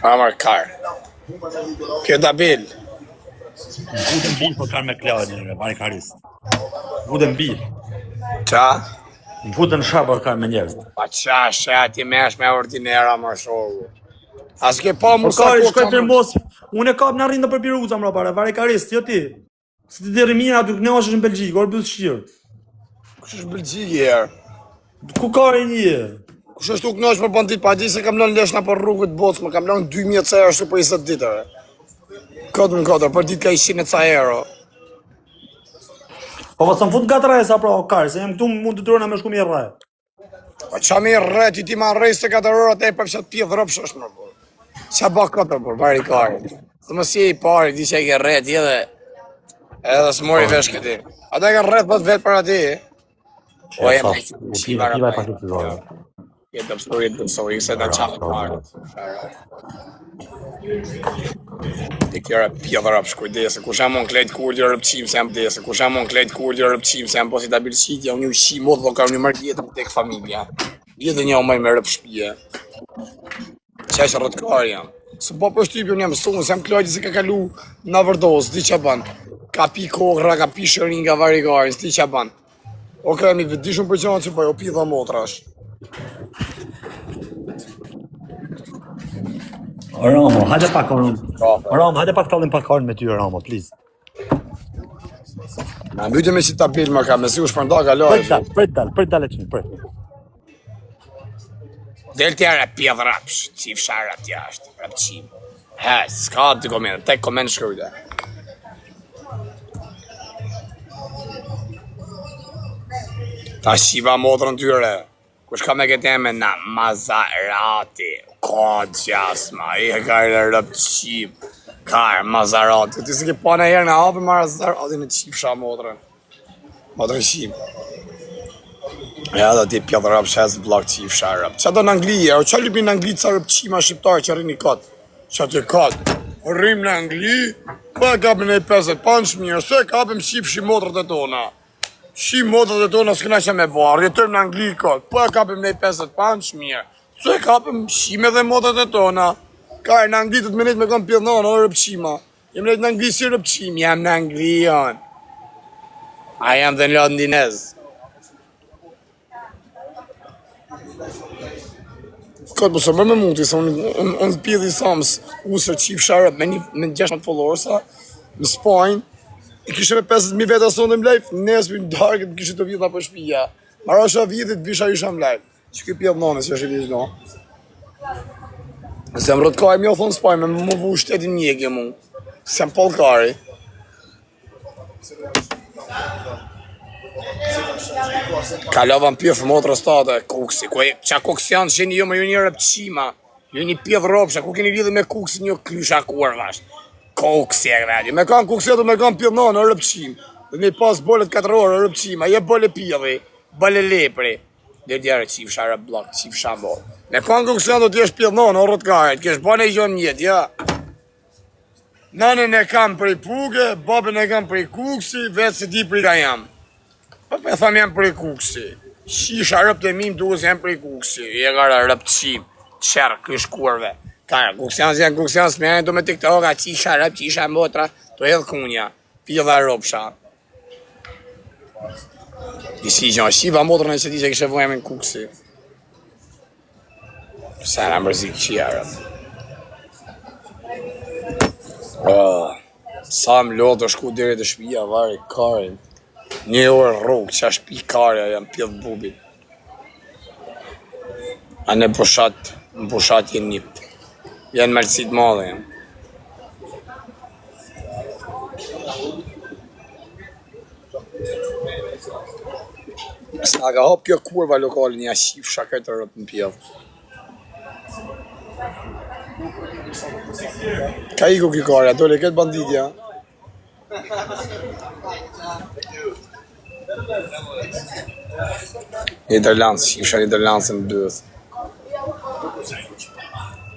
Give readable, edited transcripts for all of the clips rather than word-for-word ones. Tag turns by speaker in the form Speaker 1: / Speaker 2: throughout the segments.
Speaker 1: Amar kar. Kjo tabel.
Speaker 2: Gudën bil po kanë me Klaudin, barikarist. Gudën bil.
Speaker 1: Qa?
Speaker 2: Gudën shabër kanë me njerëz.
Speaker 1: Pa qa ti mesh me ordinera më shohu. As ke pa mu sa
Speaker 2: Kari shkoj për mos. Unë e kap në rrinë për Piruza më para, barikarist, jo ti. Si ti deri mina aty ne është në Belgjikë, or byll shqirt.
Speaker 1: Kush është Belgjikë herë?
Speaker 2: Ku kari një?
Speaker 1: Kush është u knoq për bandit, pa di se kam lënë lesh na për rrugët botë, më kam lënë 2000 ca ashtu për 20 ditëve. Kodën për ditë ka 100 ca euro.
Speaker 2: Po mos më fut gatraj sa pra kari, se jam këtu mund të drona më shku mirë rre.
Speaker 1: Po qa mi rre, ti ma rrej se 4 orë atë e për fshat pjedh rëpsh më bërë. Qa ba këtër për bari kari. Dhe më si e i pari, di që e ke rret edhe së mori vesh këti. Ata e ke rret për të vetë për ati. O e me që qima rëpaj. Jetë pësori, se në qafë parë. Dhe kjera pjedh rëpsh kujdese, ku shamon klejt kurdi rëpqim se jam dese, ku shamon klejt kurdi rëpqim se jam posi të abilqitja, unë një shimot dhe ka një mërë jetëm tek familja. Jetë një omaj me rëpshpije. Qesh rëtkar jam. Së po për shtypjën jam sonë, se jam klojti se ka kalu në vërdos, di qa ban. Ka pi kokra, ka pi shërin nga varigarin, di qa ban. Oke, mi vëdishun për qanë që po, o pi dhe motrash.
Speaker 2: Ramo, hajde pak Ramo, hajde pak tallim pak karën me ty Ramo, please.
Speaker 1: Na mbytje me që tabel më ka, me si u shpërnda ka lojë.
Speaker 2: Prit dal e qënë, prit.
Speaker 1: Del tjera pjedh rapsh, qif shara tja është, rapqim. He, s'ka të komendë, tek komendë shkrujte. Ta shiva motrën tyre, kush ka me këtë eme na Mazarati, ka gjasma, i e kajrë rapqim, kajrë Mazarati. Ti si ke pa në herë në hapë Mazarati në qif shara motrën. Motrën shim. Ja da ti pjedh rëpsh hez blok qif shara rëpsh. Qa do në Angli, o qa lypi në Angli ca rëpqima shqiptarë që rrini këtë? Qa ti këtë? Rrim në Angli, po e kapim e 50 panç mirë, se kapim qif shi motrët e tona. Shi motrët e tona s'këna që me barë, jetëm në Angli këtë, po e kapim e 50 panç mirë, se kapim shime dhe motrët e tona. Ka e në Angli të të menet me kam pjedh në o rëpqima. Jem nejt në Angli si rëpqim, jam në Angli janë. A jam dhe në Londinez. Këtë përse më mundi, se unë pjedhi samës usër qif sharët me 16 followers në Spajnë, i kishe me 50.000 veta sonë në live, nesë për në darkët më kishe të vjetha për shpija. Mara është a vjetit, visha isha në live. Që këj pjedhë nane, që është i liqë no. Se më rëtkaj më jo thonë Spajnë, me më vu shtetin njekje mu. Se më polkari. Kalova në pjefë motra state, kuksi, qa kuksi janë që jo më ju një rëpqima, ju një pjedh ropsha, ku keni lidhe me kuksi një klysha kurvash. Kuksi e këvedju, me kanë kuksi e me kanë pjedh në rëpqim, dhe me pas bolet 4 orë rëpqima, je bole pjedhi, bole lepri, dhe djerë qif shara blok, qif shambol. Me kanë kuksi e do t'jesh pjedh në rëtkajet, kesh bane i gjonë mjetë, ja. Nanën e kam prej puke, babën e kam prej kuksi, vetë se di prej ka jam. Po me thëmë jam prej kuksi. Shisha rëpt e mim duke se jam prej kuksi. I e gara rëptëqim, qërë, kësh kurve. Kara, kuksians janë kuksians, me janë do me TikTok, qisha rëpt, qisha motra, to edhe kunja, pjedha rëpsha. I si gjanë, shiva motrën e që ti që kështë vojnë në kuksi. Se në mërzik qia rëpt. Sa më lotë të shku dhere të shpija, vari, karin. 1 orë rrugë, që është pikarja, jam pjedh bubit. A në pushat jenë njëpë. Janë mërësit madhe jam. S'na ka hop kjo kurva lokali një shif shakaj të rëpë në pjedh. Ka iku kjo karja, dole këtë banditja. Nederlands, shifsha Nederlandsën në bëth.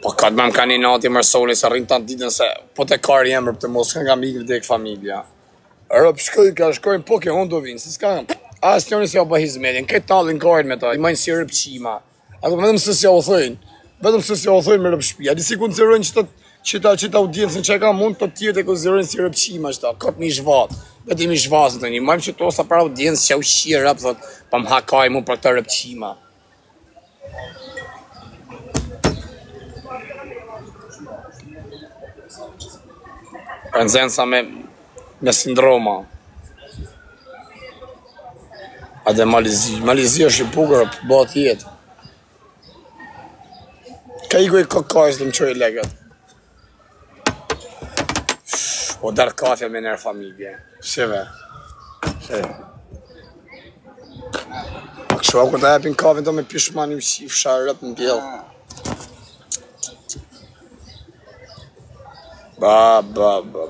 Speaker 1: Po këtë më ka një nati mërsoni se rrinë të ditën se po të karë jemër për të mos kanë nga mikë vdek familja. Rëp shkojnë po ke honë do vinë, se s'ka asë njëri si o bëhizmetin, këtë talin karën me ta, i majnë si rëpqima. Ato vetëm se si ja u thojnë. Vetëm se si ja u thojnë me rëpshpi. A di si konsiderojnë qita audiencën që e ka mund të tjerë të konsiderojnë si rëpqima qëta. Kap mi zhvat. Vetëm i zhvazën të një. Majmë që to sa para audiencë që u shqirë rap, thot, pa më hakaj mu për këta rëpqima. Prenzenca me sindroma. A dhe Malizi është i bukur, bëhet jetë. Ka i goj kokajës dhe më qoj legët. O darë kafe me nërë familje. Sheve. Kështu ako të epin kafe do me pishmani më qif sharët në bjellë.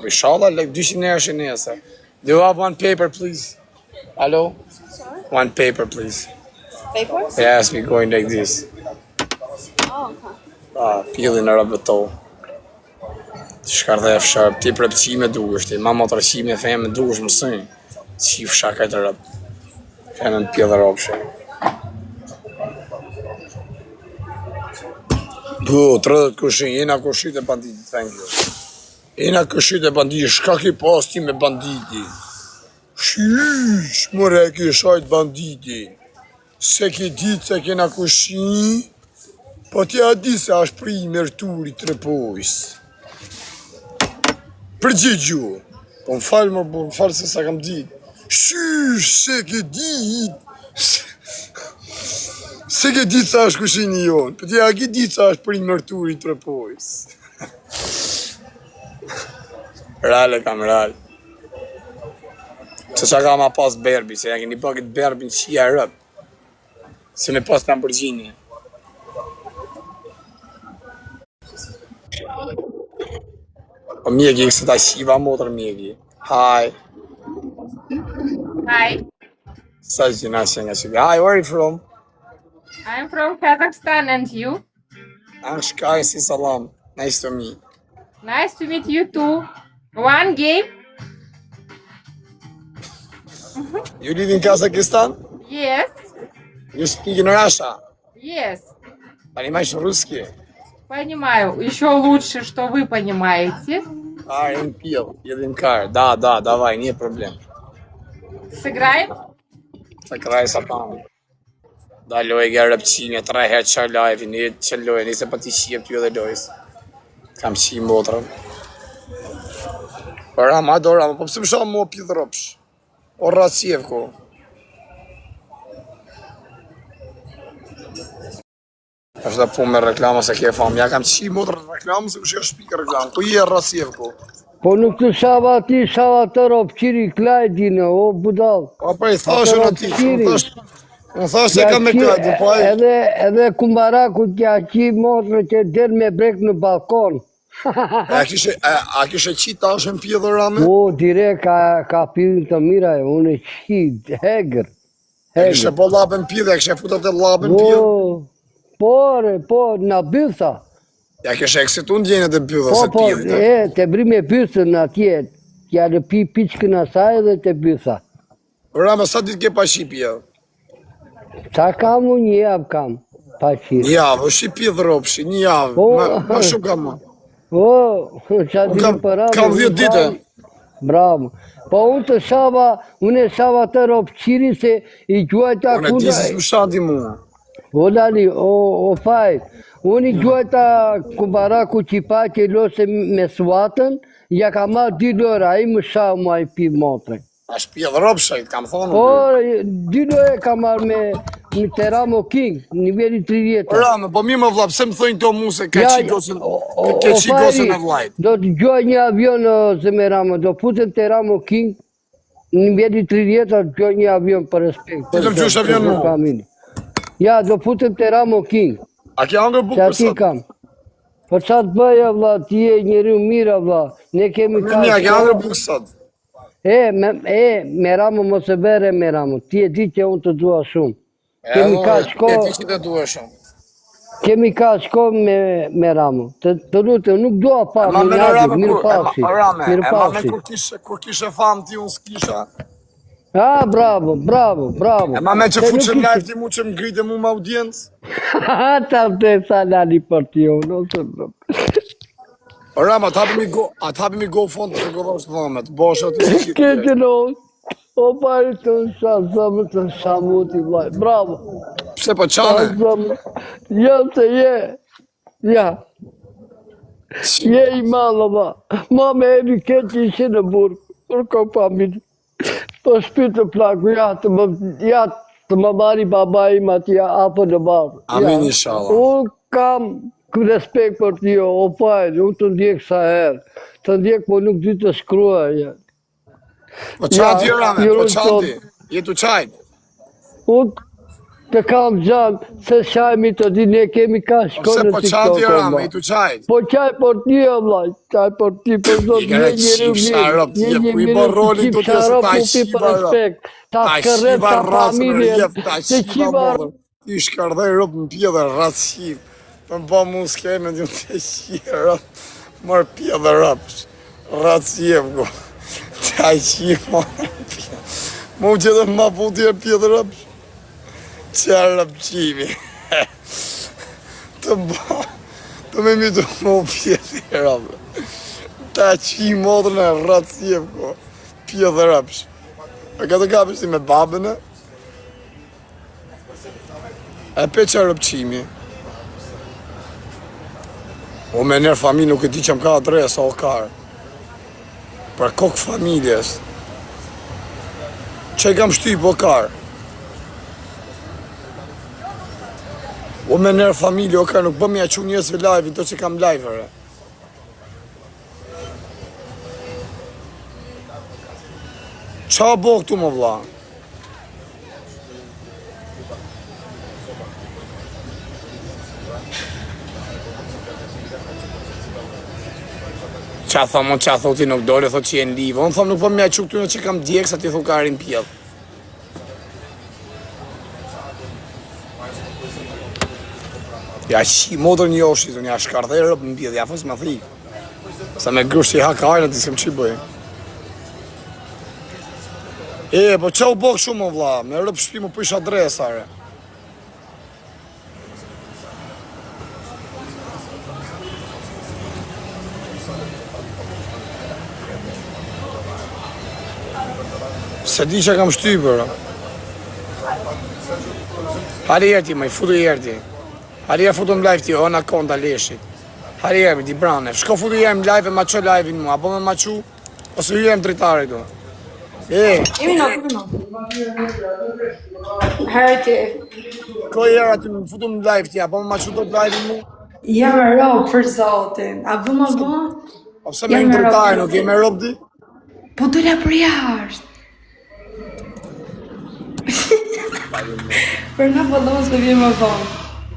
Speaker 1: Inshallah, like 200 nërë shë nese. Do you have one paper, please? Hello?
Speaker 3: Sorry?
Speaker 1: One paper, please.
Speaker 3: Papers?
Speaker 1: Yes, we going like this.
Speaker 3: Oh, okay.
Speaker 1: Pillin në rëbë to. Shkar dhe e fshar, ti për pëqime dukesh, ti mama të rëqime, fejme dukesh mësënj. Qi fshar kajtë rëbë. Fejme në pillë rëbë. Bu, 30 kushin, jena kushit e banditi, thank you. Jena kushit e banditi, shka ki pas ti me banditi? Shish, more e ki shajt banditi. Se ki ditë se kena kushin, po ti a di se është pri i mërturi të repojës. Përgjigju, po më falë se sa kam ditë. Shish, se ki ditë. Se ke ditë sa është kushini jonë, për ti a ki ditë sa është për i mërturi të repojës. Rale kam rale. Se qa ka ma pas berbi, se ja keni pakit berbin qia rëp. Se me pas Lamborghini. O mjegi, se ta shiva motër mjegi. Hi.
Speaker 4: Hi,
Speaker 1: Sa që nga që nga që. Hi, where are you from?
Speaker 4: I'm from Kazakhstan and you?
Speaker 1: Angshkaj si salam. Nice to meet.
Speaker 4: Nice to meet you too. One game?
Speaker 1: You live in Kazakhstan?
Speaker 4: Yes,
Speaker 1: You speak in Russia?
Speaker 4: yes.
Speaker 1: Понимаешь русский?
Speaker 4: Понимаю. Еще лучше, что вы понимаете.
Speaker 1: Я пил, едем кар. Да, давай, не проблем.
Speaker 4: Сыграем?
Speaker 1: Сыграй сатан. Da loj nga rëpqime, 3 herë qar live, një që loj, nise pa ti shqip t'ju dhe lojës. Kam qi motrën. Po Rama, do Rama, po pëse më shamë mua pjithë rëpsh? O Rasjevko. është da punë me reklama se ke famë. Ja kam qi motrën reklamë se kështë shpikë reklamë. Ku je Rasjevko?
Speaker 5: Po nuk të shava ti, shava të ropë, qiri klajdine, o budal.
Speaker 1: Po i thashën ati, më thashë se kam me klajdi, po ai...
Speaker 5: Edhe kumbaraku t'ja qi motrë që del me brek në balkon.
Speaker 1: A kishe qi tashën pjedhë rame?
Speaker 5: O, direkt ka pidhën të mira, unë qi, hegër.
Speaker 1: Kishe po labën pjedhë, kishe futat e labën pjedhë?
Speaker 5: Po, në bytha.
Speaker 1: Ja kishe eksitu në djenet e pjedhë se pjedhë.
Speaker 5: Te bri me bythën atje, t'ja lëpi piqkën asaj dhe te bytha.
Speaker 1: Rame, sa ditë ke pa qi pjedhë?
Speaker 5: Qa kam unë, një javë kam, pa qi.
Speaker 1: Një javë, është i pjedhë ropshi, një javë, ma shumë kam ma.
Speaker 5: O, qa dinë për radhë.
Speaker 1: Kam 10 dite.
Speaker 5: Bravo. Po unë të shava, unë e shava të ropë qiri se i gjuajta
Speaker 1: Unë e ti si s'më shati mua.
Speaker 5: O lali, o faj, unë i gjuajta kumbaraku qipa që lose me suatën, ja ka marrë 2 lora, i më shavë mua i pi motre.
Speaker 1: A shpjedhë ropshajt, kam thonë.
Speaker 5: Po, 2 lora ka marrë me Teramo King, nivelli 30.
Speaker 1: Rame, po mi më vla, pëse më thëjnë to mu se ke qi gosën e vlajt.
Speaker 5: Do të gjoj një avion Zemeramo, do putem Teramo King, nivelli 30, do të gjoj një avion për respekt.
Speaker 1: Ti të më gjosh avion mu?
Speaker 5: Ja, do putem Teramo King.
Speaker 1: A ke angër bukë
Speaker 5: Qa
Speaker 1: për
Speaker 5: ti
Speaker 1: sot?
Speaker 5: kam. Po qa të bëja vla, ti e njeri mira vla, ne kemi ka...
Speaker 1: Mja, ke angër bukë sot?
Speaker 5: Meramo mos e bere Meramo, ti e di që unë të dua shumë. Kemi ka shko...
Speaker 1: E ti që të duhe shumë.
Speaker 5: Kemi ka shko me Meramo. Të lutë, nuk dua pa, mirë pafshi.
Speaker 1: Rame, kur kishe famë ti unë s'kisha.
Speaker 5: Bravo.
Speaker 1: E ma me që fuqëm live ti mu që më grite mu më audiencë.
Speaker 5: Ta të salani për t'ju, nësë në.
Speaker 1: Rama, atë hapimi go fond të godosh dhëmet, bosha të si qitë.
Speaker 5: Këtë në, o pari të shazëmë të shamuti, vlaj, bravo.
Speaker 1: Pse po qane?
Speaker 5: Ja, se je, ja. Je i malë, ma. Ma me eri këtë ishi në burë, për ko familë. Po shpitë të plaku, ja të më marri baba im atja apo në barë.
Speaker 1: Amin, inshallah.
Speaker 5: Unë kam respekt për t'jo, o pajrë, unë të ndjek sa herë. Të ndjek, po nuk dy të shkruaj.
Speaker 1: Po qati, Rame, po qati. Jetu qajt.
Speaker 5: Unë të kam gjanë, se shajmi të di, ne kemi ka shkonë në
Speaker 1: Po
Speaker 5: TikTok.
Speaker 1: qati, Rame, jetu qajt.
Speaker 5: Po qaj për ti, o vlaj, qaj për ti, për do
Speaker 1: I kërë qip sharop, ti e ku i bën rolin të të se ta shiva rop. Ta shiva rasën në rjef, ta shiva modrën. Ti shkardhej rop në pjedhe ratë shivë. Për më mu s'keme në të shiva rop. Marë pjedhe rapsh. Ratë shivë go. Ta shiva modrën pjedhe. Mu që dhe ma puti e pjedhe rapsh. Qa rap qimi. Të ba. Të me mi të mu pjedhe rapsh. Ta qi modrën e ratë shivë go. Pjedhe rapsh. E këtë kapës ti me babën e? E pe që rëpqimi. O me nërë familë nuk e di që më ka adres, o karë. Për kokë familjes. Që i kam shtyp, o karë. O me nërë familje, o karë, nuk bëmi a që njësve live, do që kam live-ere. Qa bo këtu më vla? Qa thomë, qa thoti nuk dole, thot që jenë livë. Unë thomë nuk po mja që këtu në që kam djekë, sa ti thu ka arin pjellë. Ja shi modër një oshi, zonë, ja shkardhe rëpë në pjellë, ja fës më thikë. Sa me grusht që i haka ajnë, ti s'kem që i bëjë. E, po qa u bëgë shumë më vla, me rëpë shpi më pëjsh adresare. Se di që kam shtypër. Hali erti, ma i futu i erti. Hali e futu në live ti, o në konta leshit. Hali erti, di brane. Shko futu i erti në live e ma që live-in mu, apo me ma që, ose ju jem dritare tu. E,
Speaker 3: Herti.
Speaker 1: ko i erë aty më futu në live ti, apo me ma që do të live-in mu?
Speaker 3: Jam e rob për zotin. A vë më bë?
Speaker 1: Ose me im dritare, nuk jemi rob di?
Speaker 3: Po dola për jashtë. Për në pëllohës të vjen më vonë.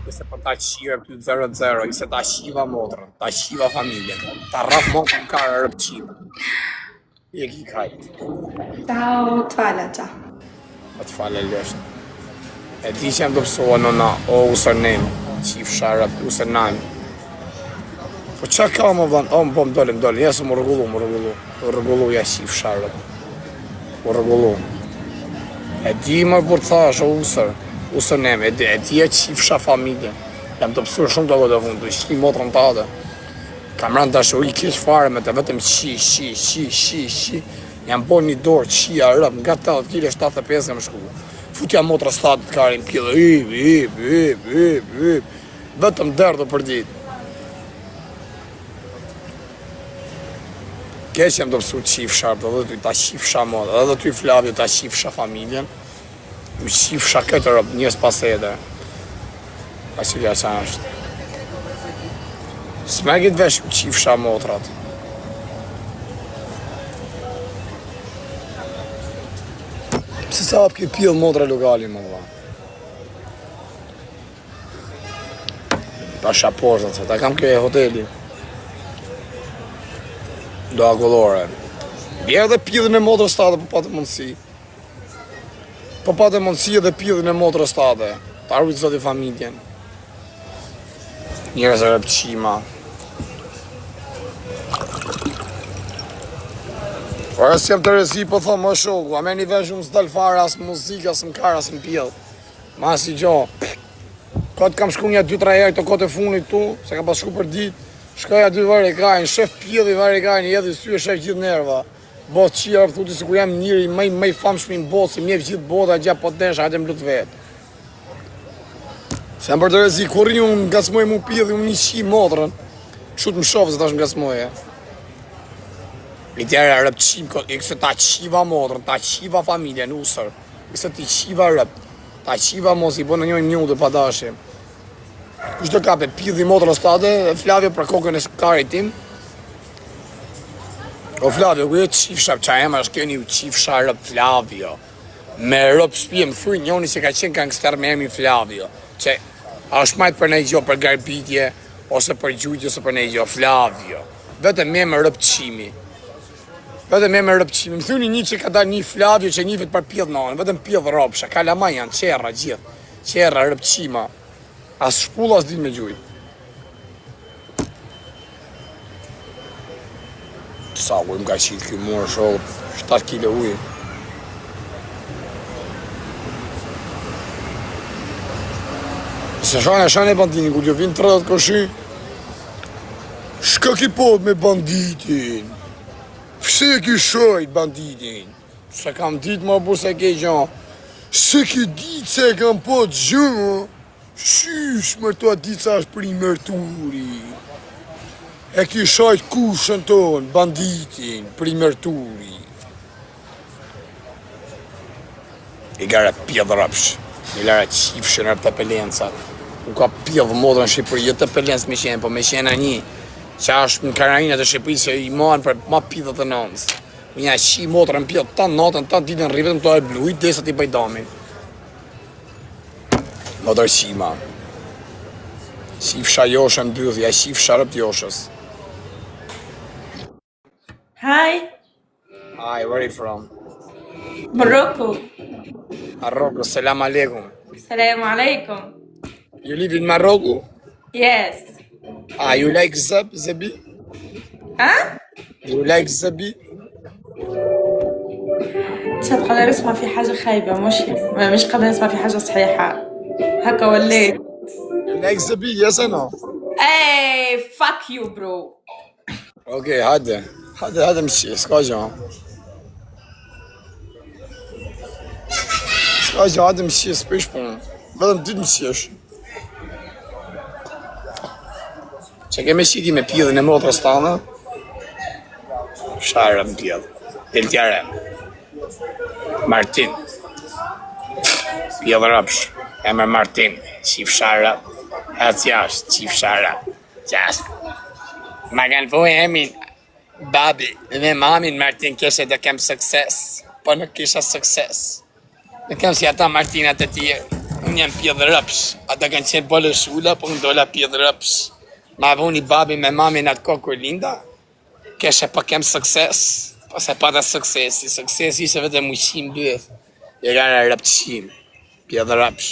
Speaker 1: Ise po ta qire për 0-0, ise ta shiva motrën, ta shiva familjen, ta rraf motrën ka rëpqime. I e ki kajt.
Speaker 3: Ciao, të falë qa.
Speaker 1: Po të fale lështë. E di që jem të pësua nëna, o usërnim, qif sharap, usërnajm. Po qa ka më vënë, o më po më dole, jesë më rëgullu, ja qif sharap. Më rëgullu. E di më për thash, o usërnim, e di e qif sha familje. Jam të pësua shumë të vëtë vëndu, i shki motrën të adhe. Kam rënë të ashtu i kesh fare me të vetëm shi. Jam bo një dorë qia rëp, nga 80 kg 75 kam shku. Futja motra statit karin pjellë, hip. Vetëm derdë për ditë. Kesh jam të pësu qif sharp, edhe ty ta qif sha modë, edhe ty Flavio ta qif sha familjen. U qif sha këtë rëp, njës pasede. Pa që kja qa është. S'megit vesh u qif sha motrat. Pse sa hap ki pjellë motra lokali më vla. Ta shaporzat, ta kam kjo e hoteli. Do agullore. Bjerë dhe pjellën e motrës tate po patë mundësi. Po patë mundësi edhe pjellën e motrës tate. Ta rrujtë zoti familjen. Njerëz e rëpqima. Por as jem të rezi, po thonë më shoku, a me një vesh unë s'dal fare, as muzika, as m'kar, as m'pjell. Ma si gjo, Kotë kam shku një 2-3 herë të kote funit tu, se ka pas shku për dit. Shkoja 2 varë e kajnë, shef pjedhi varë e kajnë, edhe sy e shef gjithë nerva. Botë qia rëthuti se kur jam njëri mëj famshmi në botë, se mjef gjithë botë, a gja po të desha, hajde më lutë vetë. Se më për të rezi, kur një më ngacmoj mu pjedhi, më një qi motrën, shut më shofë se ta shmë ngacmoj e. I tjere rëpqim, i këse ta qiva motrën, ta qiva familje në usër, i këse ti qiva rëp, ta qiva mos i bo në njojnë një pa dashim. Kushtë të kape, pjedhi motrën state, Flavio për kokën e skarit tim. O Flavio, ku e qifsha, qa ema është keni u qifsha rëp Flavio. Me rëp shpije më thuj njoni që ka qenë gangster me emri Flavio. Që është majtë për nejgjo për garbitje, ose për gjujtje, ose për nejgjo Flavio. Vetëm me më rëp qimi. Vetëm me më rëp qimi. Më thuj një që ka da një Flavio që një vetë për pjedh në anë, vetëm pjedh rëpsha, kalama janë, qerra gjithë. Qerra, rëp qima. As shpull, as dit me gjujt. Sa ujë më ka qitë këj mërë shokë, 7 kilo ujë. Se shane banditin, ku t'jo vinë 30 koshi, shka ki pod me banditin? Pse ki shojt banditin? Se kam dit më bu se ke gjan, se ki dit se kam pod gjan, shysh më të dit sa është pri mërturi. E ki shajt kushën tonë, banditin, pri mërturi. I gara pjedh rëpsh, i lara qifshën rëp të pelencat. Unë ka pjedh modrën në Shqipëri, jo të pelencë me qenë, po me qenë a një, që është në Karanina të Shqipëri që i marën për ma pjedhët të nëndës. Unë ja qi modrën pjedh tanë natën, tanë ditën rrivet, më të e blu, i desat i bajdamin. Modrë qima. Qifsha joshën bëdhë, ja qifsha rëp joshës.
Speaker 3: Hi,
Speaker 1: Hi, where are you from?
Speaker 3: Morocco.
Speaker 1: Morocco, salam alaikum.
Speaker 3: Assalamu alaikum.
Speaker 1: You live in Morocco?
Speaker 3: Yes.
Speaker 1: Ah, you like zabi?
Speaker 3: ها؟
Speaker 1: You like zabi?
Speaker 3: مش قادر اسمع في حاجة خايبة مش قادر اسمع في حاجة صحيحة هكا وليت.
Speaker 1: You like zabi, yes or no?
Speaker 3: Hey, fuck you bro.
Speaker 1: Okay, هذا مشي اسكا جان. اسكا جان هذا مشي سبيش بون. Vetëm ty të mësjesh. Që ke me shiti me pjedhën e motrës tane? Sharë më pjedhë. Del tjare. Martin. Pjedhë rëpsh. Emër Martin. Qif sharë. Hëtë jashtë. Qif sharë. Qashtë. Ma kanë po emin. Babi dhe mamin Martin keshe dhe kem sukses. Po nuk kisha sukses. Në kem si ata Martinat e tjerë. Unë jam pjedhë rëpsh, ata kanë qenë bëllë shula, po unë dola pjedhë rëpsh. Ma vuni babi me mami në atë kohë kur linda, keshe po kem sukses, po se pata suksesi. Suksesi ishe vetëm muqim bëth, e gara rëpqim, pjedhë rëpsh.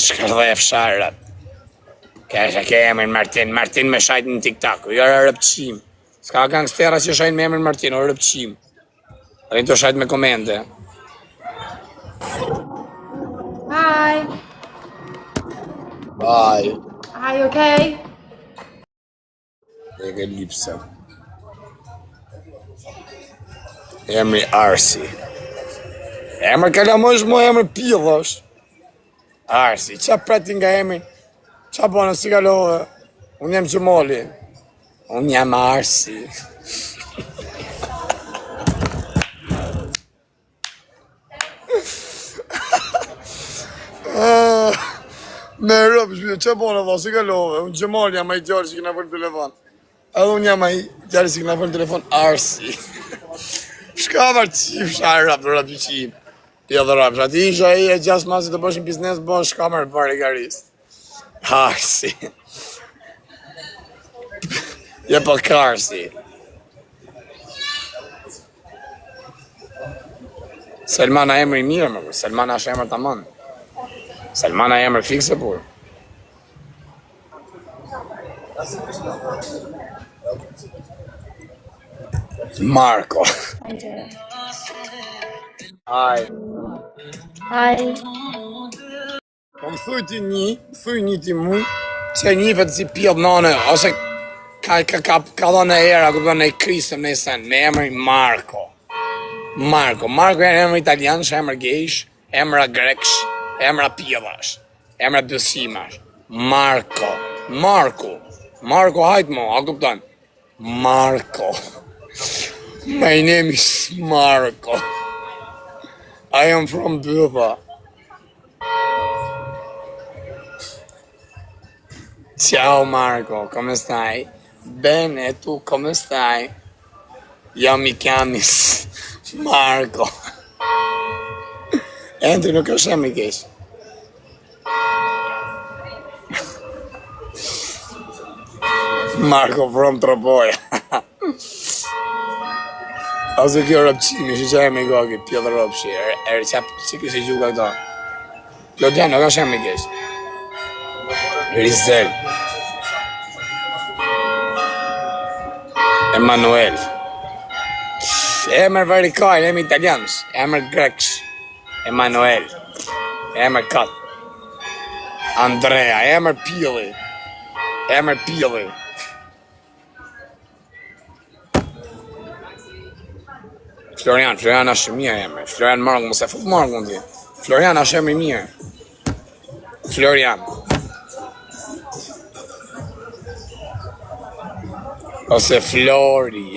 Speaker 1: Shkërdoj e fsharë rëp. Keshe ke emrin Martin me shajt në TikTok, u jara rëpqim. Ska gangstera që shajt me emrin Martin, o rëpqim. Rinë të shajt me komende.
Speaker 4: Hi.
Speaker 1: Bye.
Speaker 4: Are you okay?
Speaker 1: E ke lipsa. Emri Arsi. Emër kalamosh mo emër pjedhësh. Arsi, qa preti nga emri? Qa bënë si kalove? Unë jam Gjemoli. Unë jam Arsi. Me rëpë shpje, që bënë dha, si kalove? Unë Gjemoli jam a i djarë që këna fërë telefon. Edhe unë jam a i djarë që këna fërë telefon Arsi. Shka var qif shaj rëpë qim. Pjedhë rëpë, ati isha i e gjas ma si të bëshin biznes, bënë shka mërë bërë i garis. Arsi. Je për karsi. Selmana emri mirë më, Selmana është emër të manë. Selmana emër fikse por. Marko. Hi.
Speaker 3: Hi.
Speaker 1: Po më thuj një ti mu, që njifet si pjellë nane, ose ka dhënë e era, kupton e Kristën në sen, me emrin Marko. Marko e emër italian, është emër gejsh, emra greksh, emra pjellash, emra besimash. Marko hajt mo, a kupton? Marko. My name is Marko. I am from Buva. Ciao Marco, come stai? Bene, tu come stai? Io mi chiami Marco. Entri, nuk është e më keq. Marco from Tropoja. Ose kjo rëpqimi, që që e me gogi, pjellë rëpshi, që kësi gjuka këto. Lodjan, nuk është e më keq. Rizel. Emanuel. Emër varikajn, emër italianës, emër greksh. Emanuel. Emër kat. Andrea, emër pili. Florian është mirë emër. Florian Marko, mos e fut Marko ti. Florian është emër mirë. Florian. Ose Flori.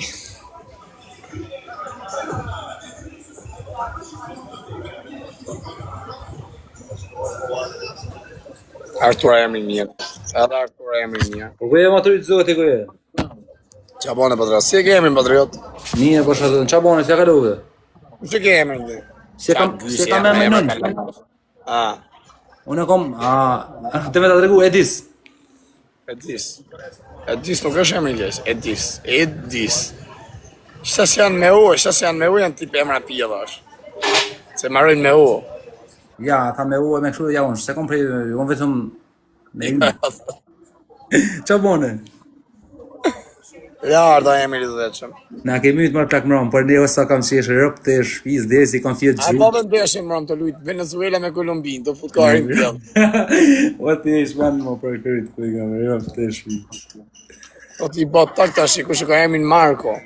Speaker 1: Artura emri mirë. Edhe Artura emri mirë.
Speaker 6: Po ku e maturit zoti ku e?
Speaker 1: Qa bone patriot? Si e ke emrin patriot?
Speaker 6: Mirë, po shatën, qa bone, s'ja kalove?
Speaker 1: Që ke emrin ti?
Speaker 6: Se kam me menën. Unë kom, të me të tregu Edis.
Speaker 1: Edis nuk është emri keq. Edis. Qëta si janë me u, janë tip emra pjellash. Se marrojnë me u.
Speaker 6: Ja, tha me u e me kështu dhe ja unë, se kom prej, unë vetëm me imë. Qa bone?
Speaker 1: Ja, arda emri të dheqëm.
Speaker 6: Na kemi të marrë plak mërëm, për ne osa kam qeshë rëp të shpiz dhe si kam fjetë
Speaker 1: A
Speaker 6: gjumë.
Speaker 1: po dhe ndeshim mërëm të lujtë Venezuela me Kolumbin, të fut karin pjellë.
Speaker 6: O të ish manë më për kërit të i kam rëp të shpiz.
Speaker 1: O t'i bot tak tash, ku që ka emrin Marko.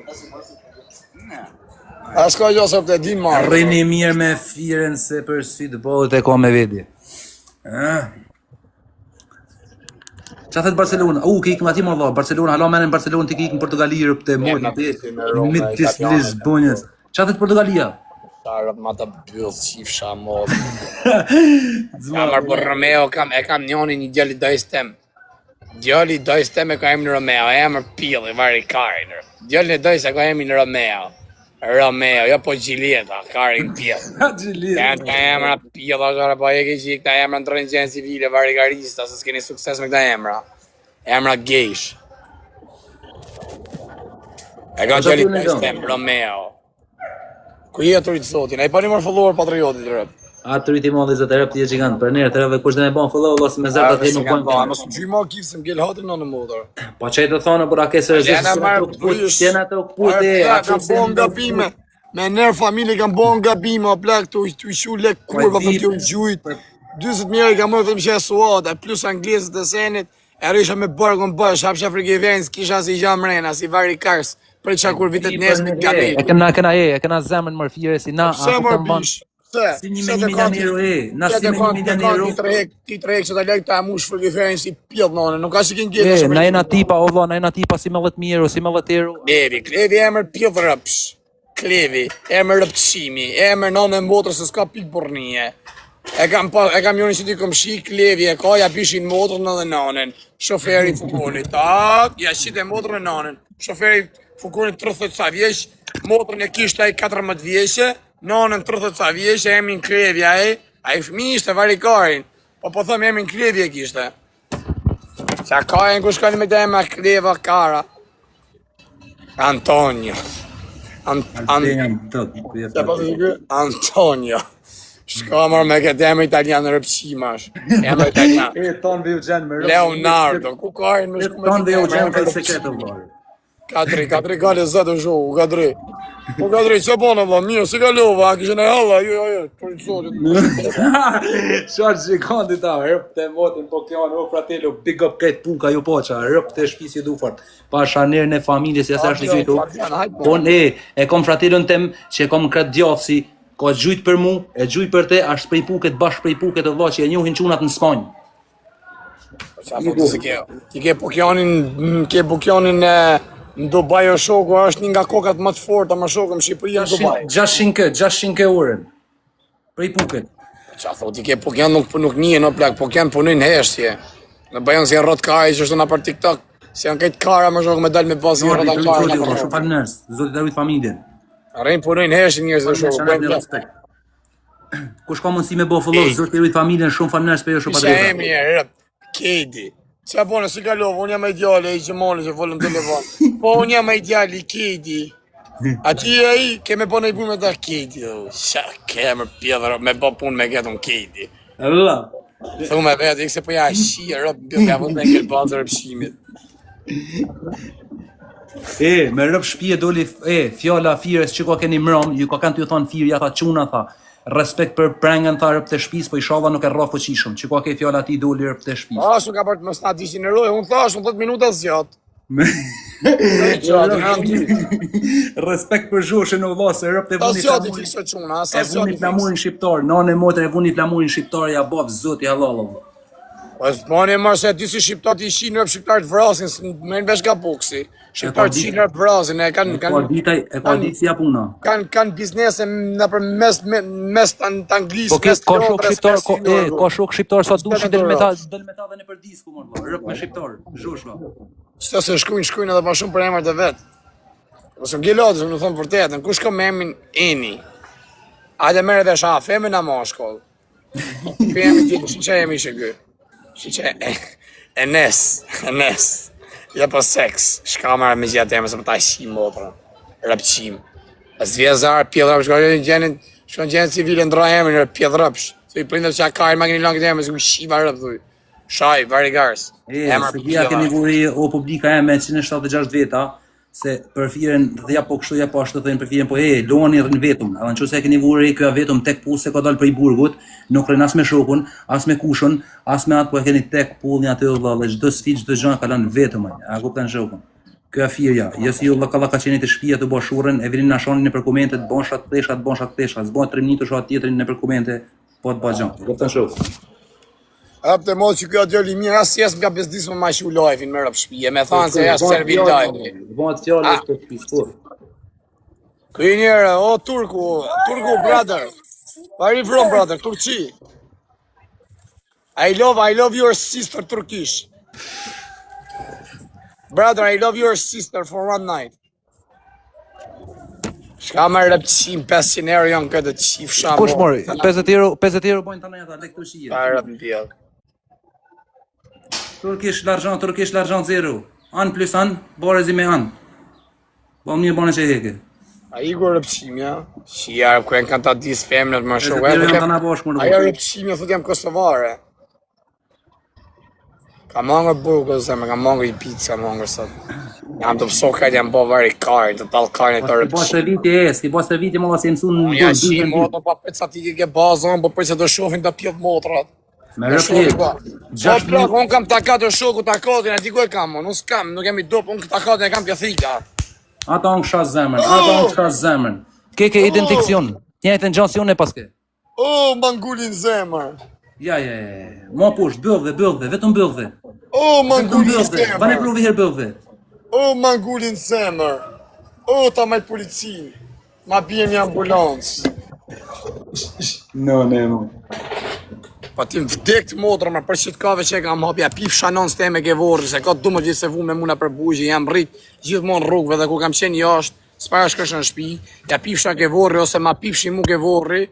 Speaker 1: A s'ka gjose për të din Marko.
Speaker 6: Rrini mirë me firen se për sfidë bollet e ka me vedi. Qa thet Barcelona? Ke ikëm ati më Allah, Barcelona, hala menen Barcelona t'i ikëm Portugali rëp të mojnë të mitis Lisbonjës. Qa thet Portugalia?
Speaker 1: Tarët ma të bëllë qifsha modë. Kam marrë për Romeo, e kam njoni një djali dojës tem. Djali dojës tem e ka emrin Romeo, e emër pili, vari karin. Djali dojës e ka emrin Romeo, jo po Gjilieta, karin pjellë.
Speaker 6: Gjilieta.
Speaker 1: Ka emra pjellë, ashtë po e ke qik, ta emra në të rëngjenë civile, varikarista, se s'keni sukses me këta emra. Emra gejsh. E ka djali dojës tem, Romeo. Ku je turit zotin, e i pa një marrë follower patriotit rëp.
Speaker 6: Turit i modhi zë të rëp t'i e gjigantë, për njerë të rëve kush dhe me bon follow, dhe si me zërë të nuk pojnë për.
Speaker 1: Mos më gjyma kif se m'gell hatrin në motor.
Speaker 6: Po që e të thonë, për a kesë rëzë, qena të këputi,
Speaker 1: Kam bo nga bime, me nërë familje kam bo nga bime, o plak të i shu lek kurva për t'ju gjujt. 20 mjerë kam mërë të më që e suada, plus anglesët e senit, e rrisha me bërgën bësh, hapsha frigivens, kisha si gjam rena, si vari kars, për që kur vitet nesmit gati.
Speaker 6: E kena zemën mërfire si na,
Speaker 1: Se mërë bish,
Speaker 6: si 1 milionero na si 1 milionero.
Speaker 1: Ti trek që ta lek ta mush frigivens si pjellë nane, nuk ka që kënë gjithë.
Speaker 6: Na jena tipa, o dha, na jena tipa si me 10.000 euro, si me 10 euro.
Speaker 1: Klevi emër pjellë rëpsh. Klevi, emër rëpqimi, emër nane motrë se s'ka pikë bornije. E kam njërën që ti kom shi, Klevi e ka, ja pishin motrën edhe nanen. Shoferi fukonit, tak, ja shit e motrën e nanen. Shoferi fukonit 30 ca vjeq, motrën e kishtë aj 14 vjeqe, nanën 30 ca vjeqe, emin Klevi a i fmi ishte varikarin. Po thëm emin Klevi e kishte. Qa ka e në ku shkani me të ema Kleva Kara. Antonio. Antonio. Shka marrë me këtë emë italianë rëpqimash. Emë italianë.
Speaker 6: Tonë dhe u gjenë me rëpqimash.
Speaker 1: Leonardo, ku karin me shku me
Speaker 6: Tonë dhe u gjenë për sekretë vërë.
Speaker 1: Kadri gale zëtë shoku, kadri. Po kadri, që bona valla, mirë, si kalova, a kishe në halla, jo, policotit.
Speaker 6: Qarë shikandi ta, rëp të motin, po kjo anë, o fratello, big up këtë punka, jo poqa, rëp të shpisi dufart, pa shanerën e familjes, jasë është në gjytu. Po e kom fratellon tem, që e kom kratë djafësi, ka gjujt për mu, e gjujt për te, ashtë prej puket, bashkë prej puket, valla që e njohin qunat në Spanjë.
Speaker 1: Ti ke Pukjanin në Dubai o shoku, është një nga kokat më të forta më shoku në Shqipëri në Dubai.
Speaker 6: 600 eurën, prej puket.
Speaker 1: Qa thot, ti ke Pukjan nuk nije në plak, Pukjan punojnë heshtje. Në bajon si janë rot kaj që është në për TikTok, si janë këtë kara më shoku me dalë me pas një rot kara.
Speaker 6: Shumë falë nërës, zotit arrujt familjen.
Speaker 1: Rejnë punojnë heshtje njërës dhe shoku, bëjnë plak.
Speaker 6: Kush ka mundësi me bo follow, zotit arrujt familjen, shumë falë nërës për jo shumë
Speaker 1: Isha emi e rëp, Kedi. Qa bone, si kalovë, unë jam e ideale i gjemone që folëm telefon. Po unë jam e ideale i Kedi. A ti e i, keme po në i punë me ta Kedi. Qa kemër pjedhër, me po punë me ketë unë Kedi.
Speaker 6: Allah.
Speaker 1: Thu me vetë, i këse po ja shia rëp, ka vënd me kërë bazë rëpshimit.
Speaker 6: Me rëp shpije doli, fjalla firës që ka keni mram, ju ka kanë të ju thonë firë, ja tha quna tha. Respekt për prangën tha rëp të shpis, po i shalla nuk e rraf fuqishëm, që ka ke fjalla ti doli rëp të shpis.
Speaker 1: Ashtu ka për të më snat 200 euro, unë thash, unë 10 minuta zjatë.
Speaker 6: Respekt për zhoshën o valla, se rëp të vuni flamurin shqiptar, nane e motër e vuni flamurin shqiptar, ja baf zoti halal.
Speaker 1: Po s'bani marrë se ty si shqiptar t'i shinë rëp shqiptar të vrasin, s'mejnë vesh ka buksi. Shqiptar të shinë rëp vrasin, e kanë
Speaker 6: ditë si apuna.
Speaker 1: Kanë biznese në për mes të anglisë,
Speaker 6: po ka shok shqiptar sa dushin del me ta dhe në për disku, rëp me shqiptar, zhoshva.
Speaker 1: Qëta se shkujnë edhe ma shumë për emër të vetë. Ose gjilotë, që më thonë për tetën, ku shko me emin Eni? Ajde mere dhe shaf, emin a ma shkollë. Kë jemi tjetë, që jemi ishe kë? Që Enes. Ja po seks, shkamara me gjatë eme, se për ta shim motra. Rëpqim. As vjezarë, pjedhë rëpsh, shkon gjenë civile ndra emin, pjedhë rëpsh. Se i prindër që a kajrë ma keni langë të eme, se ku shiva rëpë, thuj. Shaj, vari garës.
Speaker 6: Se kja keni vuri o publika e me 176 veta, se për firen dhe ja po kështu ja po ashtu thënë për firen po loni rën vetëm. Edhe në qëse keni vuri këja vetëm tek pull se ka dalë për i burgut, nuk rën as me shokun, as me kushun, as me atë po e keni tek pull një atë dhe dhe gjdo sfi, gjdo gjënë ka lanë vetëm, a kuptan shokun. Këja firja, jësë ju dhe ka qenit të shpia të bashurën, e vinin në shonin në për komente të bonshat tesha, zbon 3 minutë shohat tjetërin në për komente, po të bagjan. Kuptan shokun.
Speaker 1: Hap të modë që kjo djoli mirë, asë jesë m'ka bezdisë më ma shu lajfin me rëp shpije, me thanë se jasë servin lajfi.
Speaker 6: Bëhat fjallë është të shpis, po.
Speaker 1: Këj njerë, o Turku, brother. Where are you from, brother? Turqi. I love your sister Turkish. Brother, I love your sister for one night. Shka me rëp qim, 500 euro janë këtë të qif shamë.
Speaker 6: Kush mori? 50 euro bojnë të nëjata, lek të shije.
Speaker 1: Pa rëp në pjellë.
Speaker 6: Turkish l'argent zero. An plus an, borezi me an. Po mirë bane që e heke.
Speaker 1: A i ku rëpqim, ja? Shia, kërën kanë ta disë femnët më shumë. Ajo rëpqim, ja thot jam kosovare. Ka mangër burgë, zemë, ka mangër i pizza, ka mangër sot. Jam të pësokajt, jam po vari karën, të talë karën e të rëpqim.
Speaker 6: Ki bas të viti, mola si mësun në
Speaker 1: ja qim, moto, pa për sa ti ke bazën, po për që të shofin të pjodh motrat.
Speaker 6: Me rëpqim.
Speaker 1: Po plak, unë kam takat të shoku, takatin, e di ku e kam, unë s'kam, nuk jam i dopë, unë takatin e kam pjathika.
Speaker 6: Ata unë kësha zemën, Keke identikcion, tjetë në gjansion e paske.
Speaker 1: O, mangulin zemër.
Speaker 6: Ja, ma poshtë, bëllëve, vetëm bëllëve.
Speaker 1: O, mangulin zemër.
Speaker 6: Bane provi her bëllëve.
Speaker 1: O, mangulin zemër. O, ta maj policin. Ma bje një ambulancë.
Speaker 6: No.
Speaker 1: Pa ti më vdek të motra, më për qëtë kave që e kam hapja, pif shanon së teme ke vorri, se ka të dumë gjithë se vu me muna për bujë, jam rrit gjithmonë rrugve dhe ku kam qenë jashtë, s'para shkësh në shpi, ja pif shka ke vorri, ose ma pif shi mu ke vorri,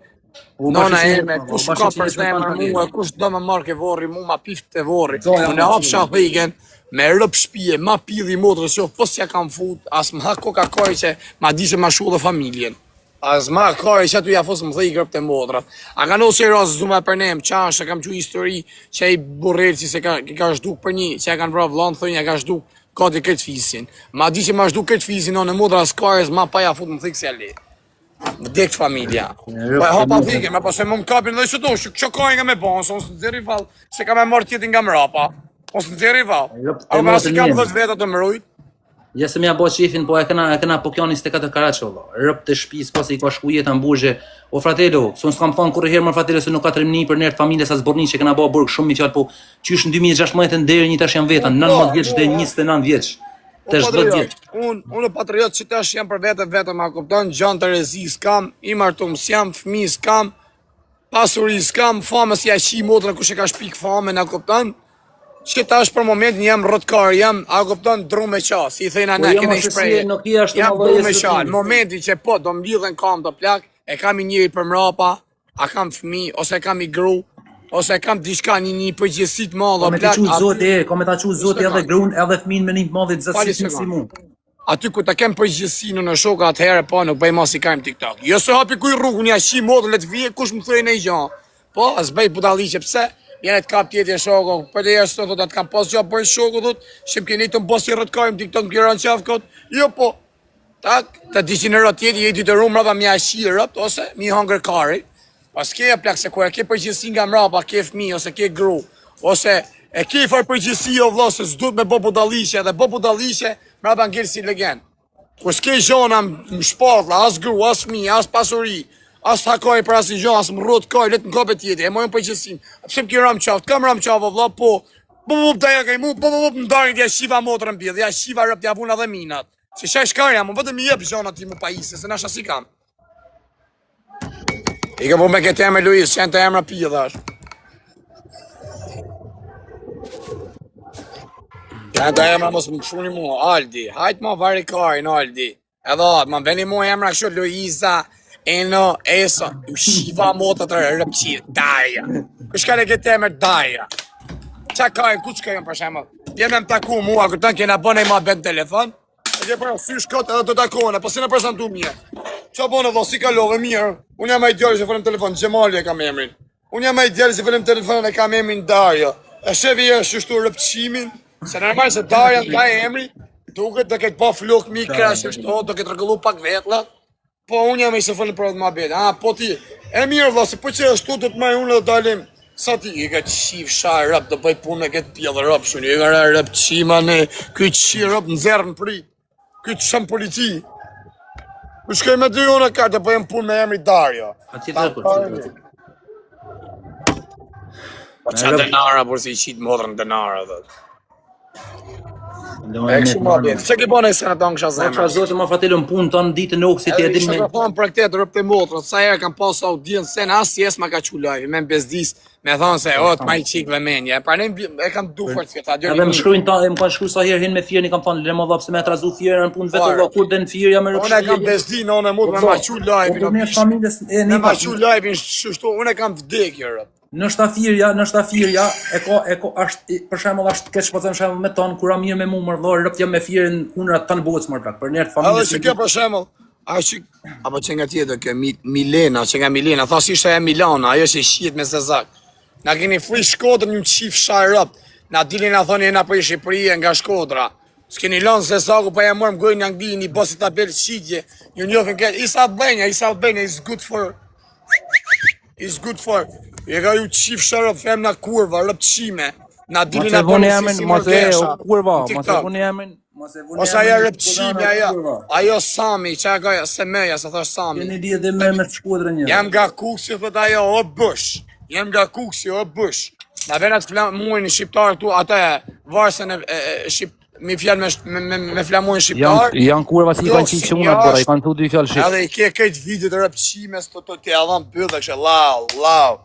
Speaker 1: nona eme, kush ka për zemër mu, kush do me marrë ke vorri, mu ma pif të vorri, unë e hap shahligen, me rëp shpije, ma pidhi motrës, jo, pos ja kam fut, as më ha koka koj që ma di se ma shu dhe familjen. As ma kare që atu ja fosë më dhej grëp të modrat. A ka nësë i rrasë zume për nem, qashë, kam që histori që i burrelë si se ka shduk për një, që ja kanë pra vlanë, thënjë, ja ka shduk Ka ti këtë fisin. Ma di që ma shdu këtë fisin, në modra s'karës, ma pa ja fut më thikë se li. Më dekë familja. Pa e hapa thike, me pasë më kapin dhe qëto, që ka nga me banë, se ose në zeri val, se ka me marrë tjetin nga mrapa. Ose në zeri val. A me asë kam 10 veta të mërujt.
Speaker 6: Ja se mja bo qefin, po e kena pokjan 24 karat që valla. Rëp të shpis, pas i ka shku jetë në burgje. O fratelo, s'on s'kam thonë kur herë më fratelo se nuk ka trimni për nërë familje sa zborni që kena bo burg shumë mi fjallë, po qysh në 2016 deri një tash jam veta, 19 vjeç dhe 29 vjeç. Të 10 vjeç.
Speaker 1: Unë patriot që tash jam për vete ma kupton, gjanë të rezi s'kam, i martum s'jam, fmi s'kam, pasuri s'kam, famës ja qi motrën kush e ka shpik fame, na kupton. Që tash për momentin jam rrotkar, jam, a kupton, dru me qa, si i thejna ne, kene i shprejë. Jam dru me qa, në momentin që po, do mblidhen kam të plak, e kam i njëri për mrapa, a kam fmi, ose kam i gru, ose kam diçka një përgjësit madhe, plak.
Speaker 6: Ka me ta qu zote edhe grun, edhe fmin me një madhe të zëtësit si mu.
Speaker 1: Aty ku ta kem përgjësi në shoka atëherë, po, nuk bëj ma si kajmë TikTok. Jo se hapi kuj rrugun, ja shi modë, let vije, kush më thëjnë e gjanë. Po, as bëj budalliqe, pse? Jene të kap tjetër shoko, për të jeshtë të kam pas gjabë bërë shoko, shqip keni të mbos i rëtkajmë TikTok në kjera në qafë këtë, jo po, tak, të diqin në rët tjetër, jeti të rumë mrapa mja shi rëpt, ose mi hangër kari, pas ke e plak se kur e ke përgjësi nga mrapa, ke fmi, ose ke gru, ose e ke farë përgjësi o vlo, se s'dut me bo budalliqe, dhe bo budalliqe, mrapa ngirë si legend. Kur s'ke zhona më shpatla, as gru, as fmi, as pasuri, as hakoj për asë një gjo, as më rrot kaj, letë në kopet tjetër, e mojnë përgjësim. A pëse më ki ram qaftë, kam ram qaftë, vla, po, daja kaj mu, më darin t'ja shiva motrën bje, dhe ja shiva rëp t'ja vuna dhe minat. Se shaj shkarja, më vëtë mi jep zhona ti mu pa ise, se nasha si kam. I ka po me këtë emë Luis, qenë të emra pijë dhe është. Qenë të emra mos më këshuni mu, Aldi, hajtë ma vari karin, Aldi. Edhe atë, ma veni mu emra kështu Luisa, Eno, Eso, u shiva motë të rëpqirë, Darja. Kush ka le këtë emër Darja? Qa ka e ku që ka jëmë për shemë? Jeme më taku mua, kërtën kena bëne i ma bën telefon, e ke përra sy shkot edhe të takone, po si në prezentu mirë. Qa bëne dho, si ka love mirë? Unë jam e djali që fëllim telefon, Gjemali e kam emrin. Unë jam e djali që fëllim telefon e kam emrin Darja. E shevi e shështu rëpqimin, se nërmaj se Darja ka emri, duket dhe këtë pa flok mikra, shështu, do këtë rëgullu pak vetlat. Po unë jam e se fëllë për të ma bete, po ti, e mirë vla, se po që është tu të të maj unë dhe dalim, sa ti, i ka qif shaj rëp, të bëj punë me këtë pjellë rëp, shumë, i ka rëp qima ne, këtë qi rëp në zerë në prit, këtë shëmë politi. Ku shkej me dy unë e ka të bëjmë punë me emri Darja.
Speaker 6: A tjetër,
Speaker 1: Po qa denara, por si i qitë modrën denara, dhe. E kështu ma bjetë, që ki bane i se në tonë kësha zemë?
Speaker 6: Qa zote ma fratelo në punë tonë ditë në ukë, se ti e din me...
Speaker 1: Edhe ishte ka thonë për këtë rëp të motrën, sa herë kam pas audiencë, se në asë jesë ma ka qu live, me në bezdis, me thonë se, o, të ma i qikë dhe menja, pra ne e kam du fërë që këta,
Speaker 6: edhe më shkrujnë ta, më kanë shkru sa herë hinë me firën, i kam thonë, le më dhapë se me trazu firën në punë vetë, kur dhe në firë, jam e rëpshë.
Speaker 1: Unë e kam bezdi në unë e mund me ma qu live, me ma qu live, unë e kam vdekje rëp.
Speaker 6: Në shtafirja, është, për shembull është keq po them shembull me ton, kur mirë me mua mërvllor, rropt jam me firën kundra tan bocë më plak, për njerëz familjes.
Speaker 1: Edhe që kjo për shembull, apo që nga tjetër kjo Milena, që nga Milena, thash ishte e Milana, ajo që shihet me Zezak. Na keni fri Shkodrën një qif shaj rropt. Na dilin na thoni jena për Shqipëri nga Shkodra. S'keni lënë Zezaku pa ja marrë gojë në Angli, një bosi tabel shitje. Ju njohin këtë Isa Albania is good for. E ka ju qif shërë femna kurva, rëpqime. Na dilin ato në si mërgesha. Ose aja rëpqime, ajo Sami, që ka Semeja, se thash Sami.
Speaker 6: Keni lidhje me të Shkodrën një.
Speaker 1: Jam nga Kuksi, thët ajo, o bësh. Jam nga Kuksi, o bësh. Na venat flamuin shqiptarë tu, ata varsën e mi fjallë me flamuin shqiptarë.
Speaker 6: Janë kurva si i kanë qitë që unë atë bora, i kanë thu dy fjallë shqipë.
Speaker 1: Edhe i ke këtë vitit rëpqimes, të të adham pëllë, kështë lau.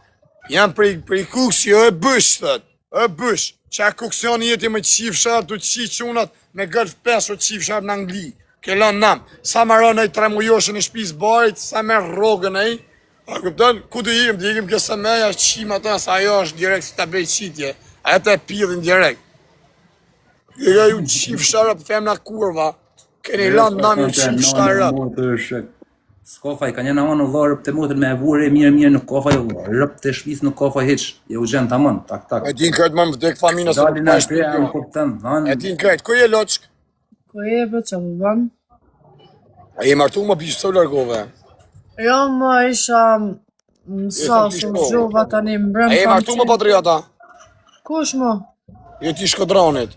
Speaker 1: Jam prej Kuksi, o e bësh, thët. O bësh. Qa Kuksioni jeti me qif sharë, të qi qunat me gërf 5 o qif sharë në Angli. Ke lën nam. Sa më rënë e 3 mujoshën e shpis barit, sa me rogën e i. A këpëtën, ku të ikim kësa meja, qim atë, sa ajo është direkt si të bej qitje. Ajo të e pidhin direkt. Kega ju qif sharë për femna kurva. Keni lën nam ju qif sharë.
Speaker 6: S'kofaj, ka një në anë vëllai rëp të motër me e vure mirë në kofaj vëllai. Rëp të shtëpisë në kofaj hiç. Je u gjen tamam, tak.
Speaker 1: E din kërët më vdek familja se
Speaker 6: Dalin na shpia në kupton,
Speaker 1: E din kërët, ku je loçk?
Speaker 3: Ku je bë që më bën?
Speaker 1: A je martu më bish të largove?
Speaker 3: Jo, më isha sa
Speaker 1: Isha
Speaker 3: shumë gjova tani mbrëm.
Speaker 1: A je martu më patriota?
Speaker 3: Kush më?
Speaker 1: Jo ti shkodronit.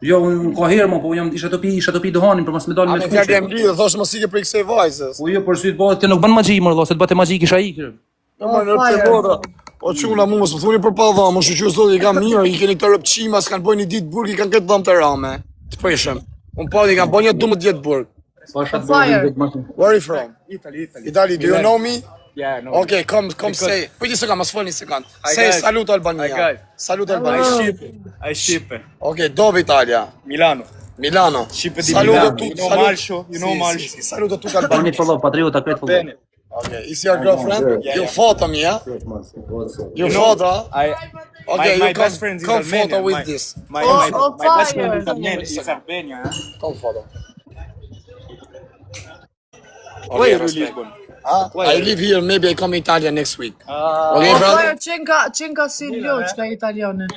Speaker 6: Jo, unë ka herë më, po jam isha të pi dohanin për mos me dalë
Speaker 1: A
Speaker 6: me
Speaker 1: me
Speaker 6: të
Speaker 1: fjallë e
Speaker 6: kuqe.
Speaker 1: mblidhe, thosh mos ike prej kësaj vajzës.
Speaker 6: Po jo, për sytë bëhet kjo nuk bën magji më rëllo, se të bëte magji kisha ikër.
Speaker 1: Jo më në të bota. O çuna mu mos më thuni për pa dhamë, më shoqë zoti i kam mirë, i keni këto rëpçima, s'kan bënë një ditë burg, i kanë këtë dhamë të rame. Të prishëm. Unë po i kanë bënë një 12 vjet burg.
Speaker 6: Pasha të
Speaker 3: Fire.
Speaker 6: bëhet
Speaker 1: Where are you from? Italy, do you know me?
Speaker 7: Yeah, no.
Speaker 1: Okay, come say. Put një sekond, mos folni një sekond. Say
Speaker 7: guys.
Speaker 1: salut Albania.
Speaker 7: Hi, guys.
Speaker 1: Salut Albania.
Speaker 7: I ship
Speaker 1: Okay, dove Italia?
Speaker 7: Milano.
Speaker 1: Milano.
Speaker 7: Shqipe di
Speaker 1: Saluto a
Speaker 7: Milano.
Speaker 1: tutti.
Speaker 7: You know Malsho, you know
Speaker 1: Sì,
Speaker 7: Malsho.
Speaker 1: sì, saluto a tutti
Speaker 6: Bani
Speaker 1: Albania.
Speaker 6: follow, patriota, kretë follow.
Speaker 7: Bene.
Speaker 1: Okay, is your girlfriend?
Speaker 7: Yeah,
Speaker 1: You
Speaker 7: yeah.
Speaker 1: photo me, yeah? You photo? Okay,
Speaker 7: my
Speaker 1: you
Speaker 7: best friend is
Speaker 1: come
Speaker 7: Albanian.
Speaker 1: photo with this.
Speaker 7: My
Speaker 3: Oh,
Speaker 7: best friend is
Speaker 3: fire.
Speaker 7: Albanian. Is Albania.
Speaker 1: Come photo.
Speaker 7: Where
Speaker 1: Okay,
Speaker 7: you
Speaker 1: respect.
Speaker 7: Lisbon?
Speaker 1: Huh? I live here, maybe I come Italia next week. Okay,
Speaker 3: Po
Speaker 1: brother?
Speaker 3: qenka Silvio, qka italiane.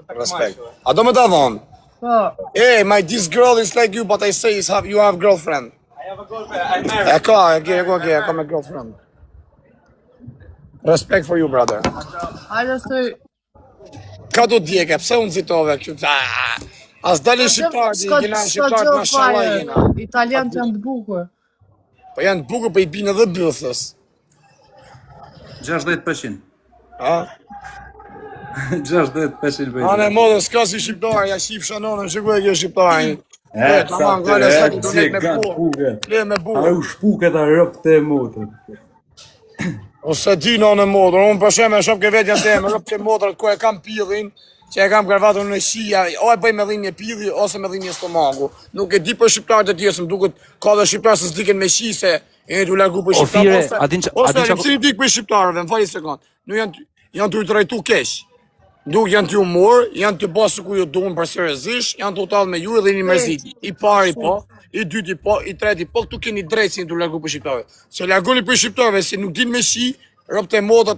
Speaker 1: Respect. A do me ta thonë?
Speaker 3: Po,
Speaker 1: Hey, this girl is like you, but I say you have girlfriend.
Speaker 7: I have a girlfriend. I'm married.
Speaker 1: I come a girlfriend. Respect for you, brother.
Speaker 3: hajde së
Speaker 1: Ka do djeke, pse unë zitove kjo? As dalin shqiptarë, jena shqiptarë, mashallah jena.
Speaker 3: Italianët janë të bukur.
Speaker 1: Po janë të bukur, po i binë edhe bëthës.
Speaker 6: 60%.
Speaker 1: Ha?
Speaker 6: 60% bëjtë.
Speaker 1: Anë e modë, s'ka si shqiptarë, ja shif shanonën, shikuj e kjo shqiptarë. Tamam, gale, sa ti do nek me buke. Le me buke.
Speaker 6: u shpuke ta rëp të motër.
Speaker 1: Ose ti në në modër, unë për shemë e shop ke vetja teme, rëp të modër, ku e kam pillin, që e kam karvatur në shia, o e bëj me dhimbje pilli, ose me dhimbje stomaku. Nuk e di për shqiptarët e tjesë, më duket ka dhe shqiptarë se s'diken me shi se e t'u largu për
Speaker 6: Ofire,
Speaker 1: shqiptarë,
Speaker 6: a din qa-
Speaker 1: ose
Speaker 6: a din qa-
Speaker 1: si dik për shqiptarëve, më fali sekund, nuk janë t'u trajtu keq. Nuk janë t'ju morë, janë t'ju basë ku ju duhen për seriozisht, janë t'u talë me ju dhe një mërziti. I pari po, i dyti po, i treti po, këtu keni drejtë si t'u largu për shqiptarëve. Se largoni për shqiptarëve se nuk din me shi, rëpë të modët,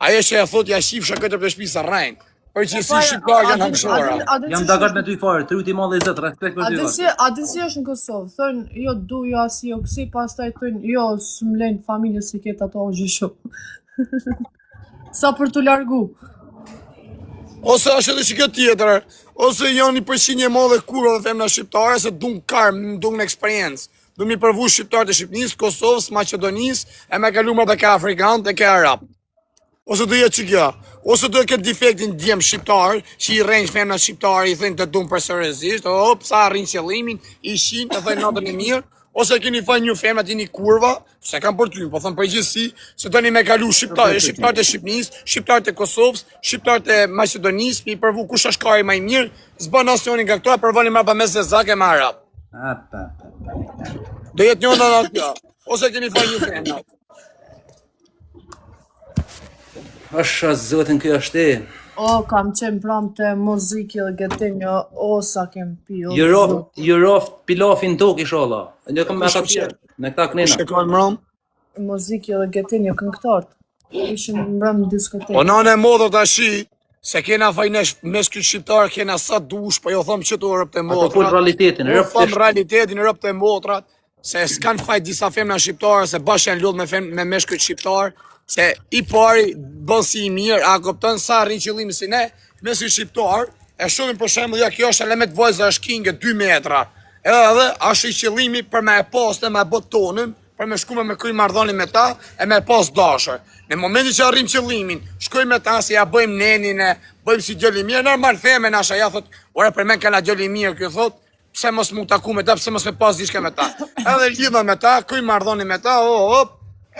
Speaker 1: aje që e thot ja shifsha këtë për shpisë rrejnë. Për që si shqiptarë janë hangshora.
Speaker 6: Jam dagat me ty fare, truti madhe i zët, respekt për ty.
Speaker 3: A di si është në Kosovë? Thënë, jo du, jo asi, jo kësi, pastaj thënë, jo, s'mlejnë familje si ketë ato o gjishu. Sa për t'u largu?
Speaker 1: Ose është edhe që këtë tjetër, ose janë një përqinje madhe kurve dhe femna shqiptare, se dung karmë, dung në eksperiencë. Du mi përvu shqiptarët e Shqipnisë, Kosovës, Macedonisë, e me kalu më dhe ke Afrikanë dhe ke Arabë. Ose do jetë që kjo, ose do këtë defektin djemë shqiptarë, që i rrenjë femna shqiptarë, i thënë të dumë për seriozisht, sa rrinë qëllimin, i shinë, e thënë natën e mirë, ose keni fajnë një femna t'ini kurva, se kam për ty, po thënë përgjithësi, se të një me kalu shqiptarët e Shqipnisë, shqiptarët e Kosovës, shqiptarët e Macedonisë, mi përvu kush është kari maj mirë, zbë nasionin nga këto, e përvoni mrapa me zezake me Arabë. Do jetë një në kjo, ose keni fajnë një femna.
Speaker 6: Është zëtën kjo është e.
Speaker 3: O, kam qenë pram të muziki dhe gëtinjo, o, sa kem pi, o,
Speaker 6: Euroft pilafin tok isholla. Ne kam me ata tjerë, me këta knena.
Speaker 1: Shkojnë mërëm?
Speaker 3: muziki dhe gëtinjo këngëtarët. Ishin mbrëm në diskotekë.
Speaker 1: Po nane modër të ashi, se kena fajnesh mes këtë shqiptarë, kena sa dush, po jo thëmë që të rëp të
Speaker 6: Ato
Speaker 1: motrat.
Speaker 6: fol realitetin,
Speaker 1: Po
Speaker 6: rëp
Speaker 1: thëmë realitetin, rëp të motrat, se s'kan fajt disa femna shqiptarë, se bashkë janë lullë me mes këtë shqiptarë, se i pari bën si i mirë, a kopton sa rrinë qëllimi si ne, mes këtë shqiptarë, e shumë për shembull, ja kjo është element vojza është kinge 2 metra, edhe është i qëllimi për me e poste, me e bot tonën, për me shku me kry marrëdhënie me ta, e me pas dashur. Në momentin që arrim qëllimin, shkoj me ta se ja bëjmë nenin e bëjmë si djali mirë, normal theme nasha ja thot, ore për men kana djali mirë, kjo thot, pse mos mu taku me ta, pse mos me pas diçka me ta. Edhe lidha me ta, kry marrëdhënie me ta,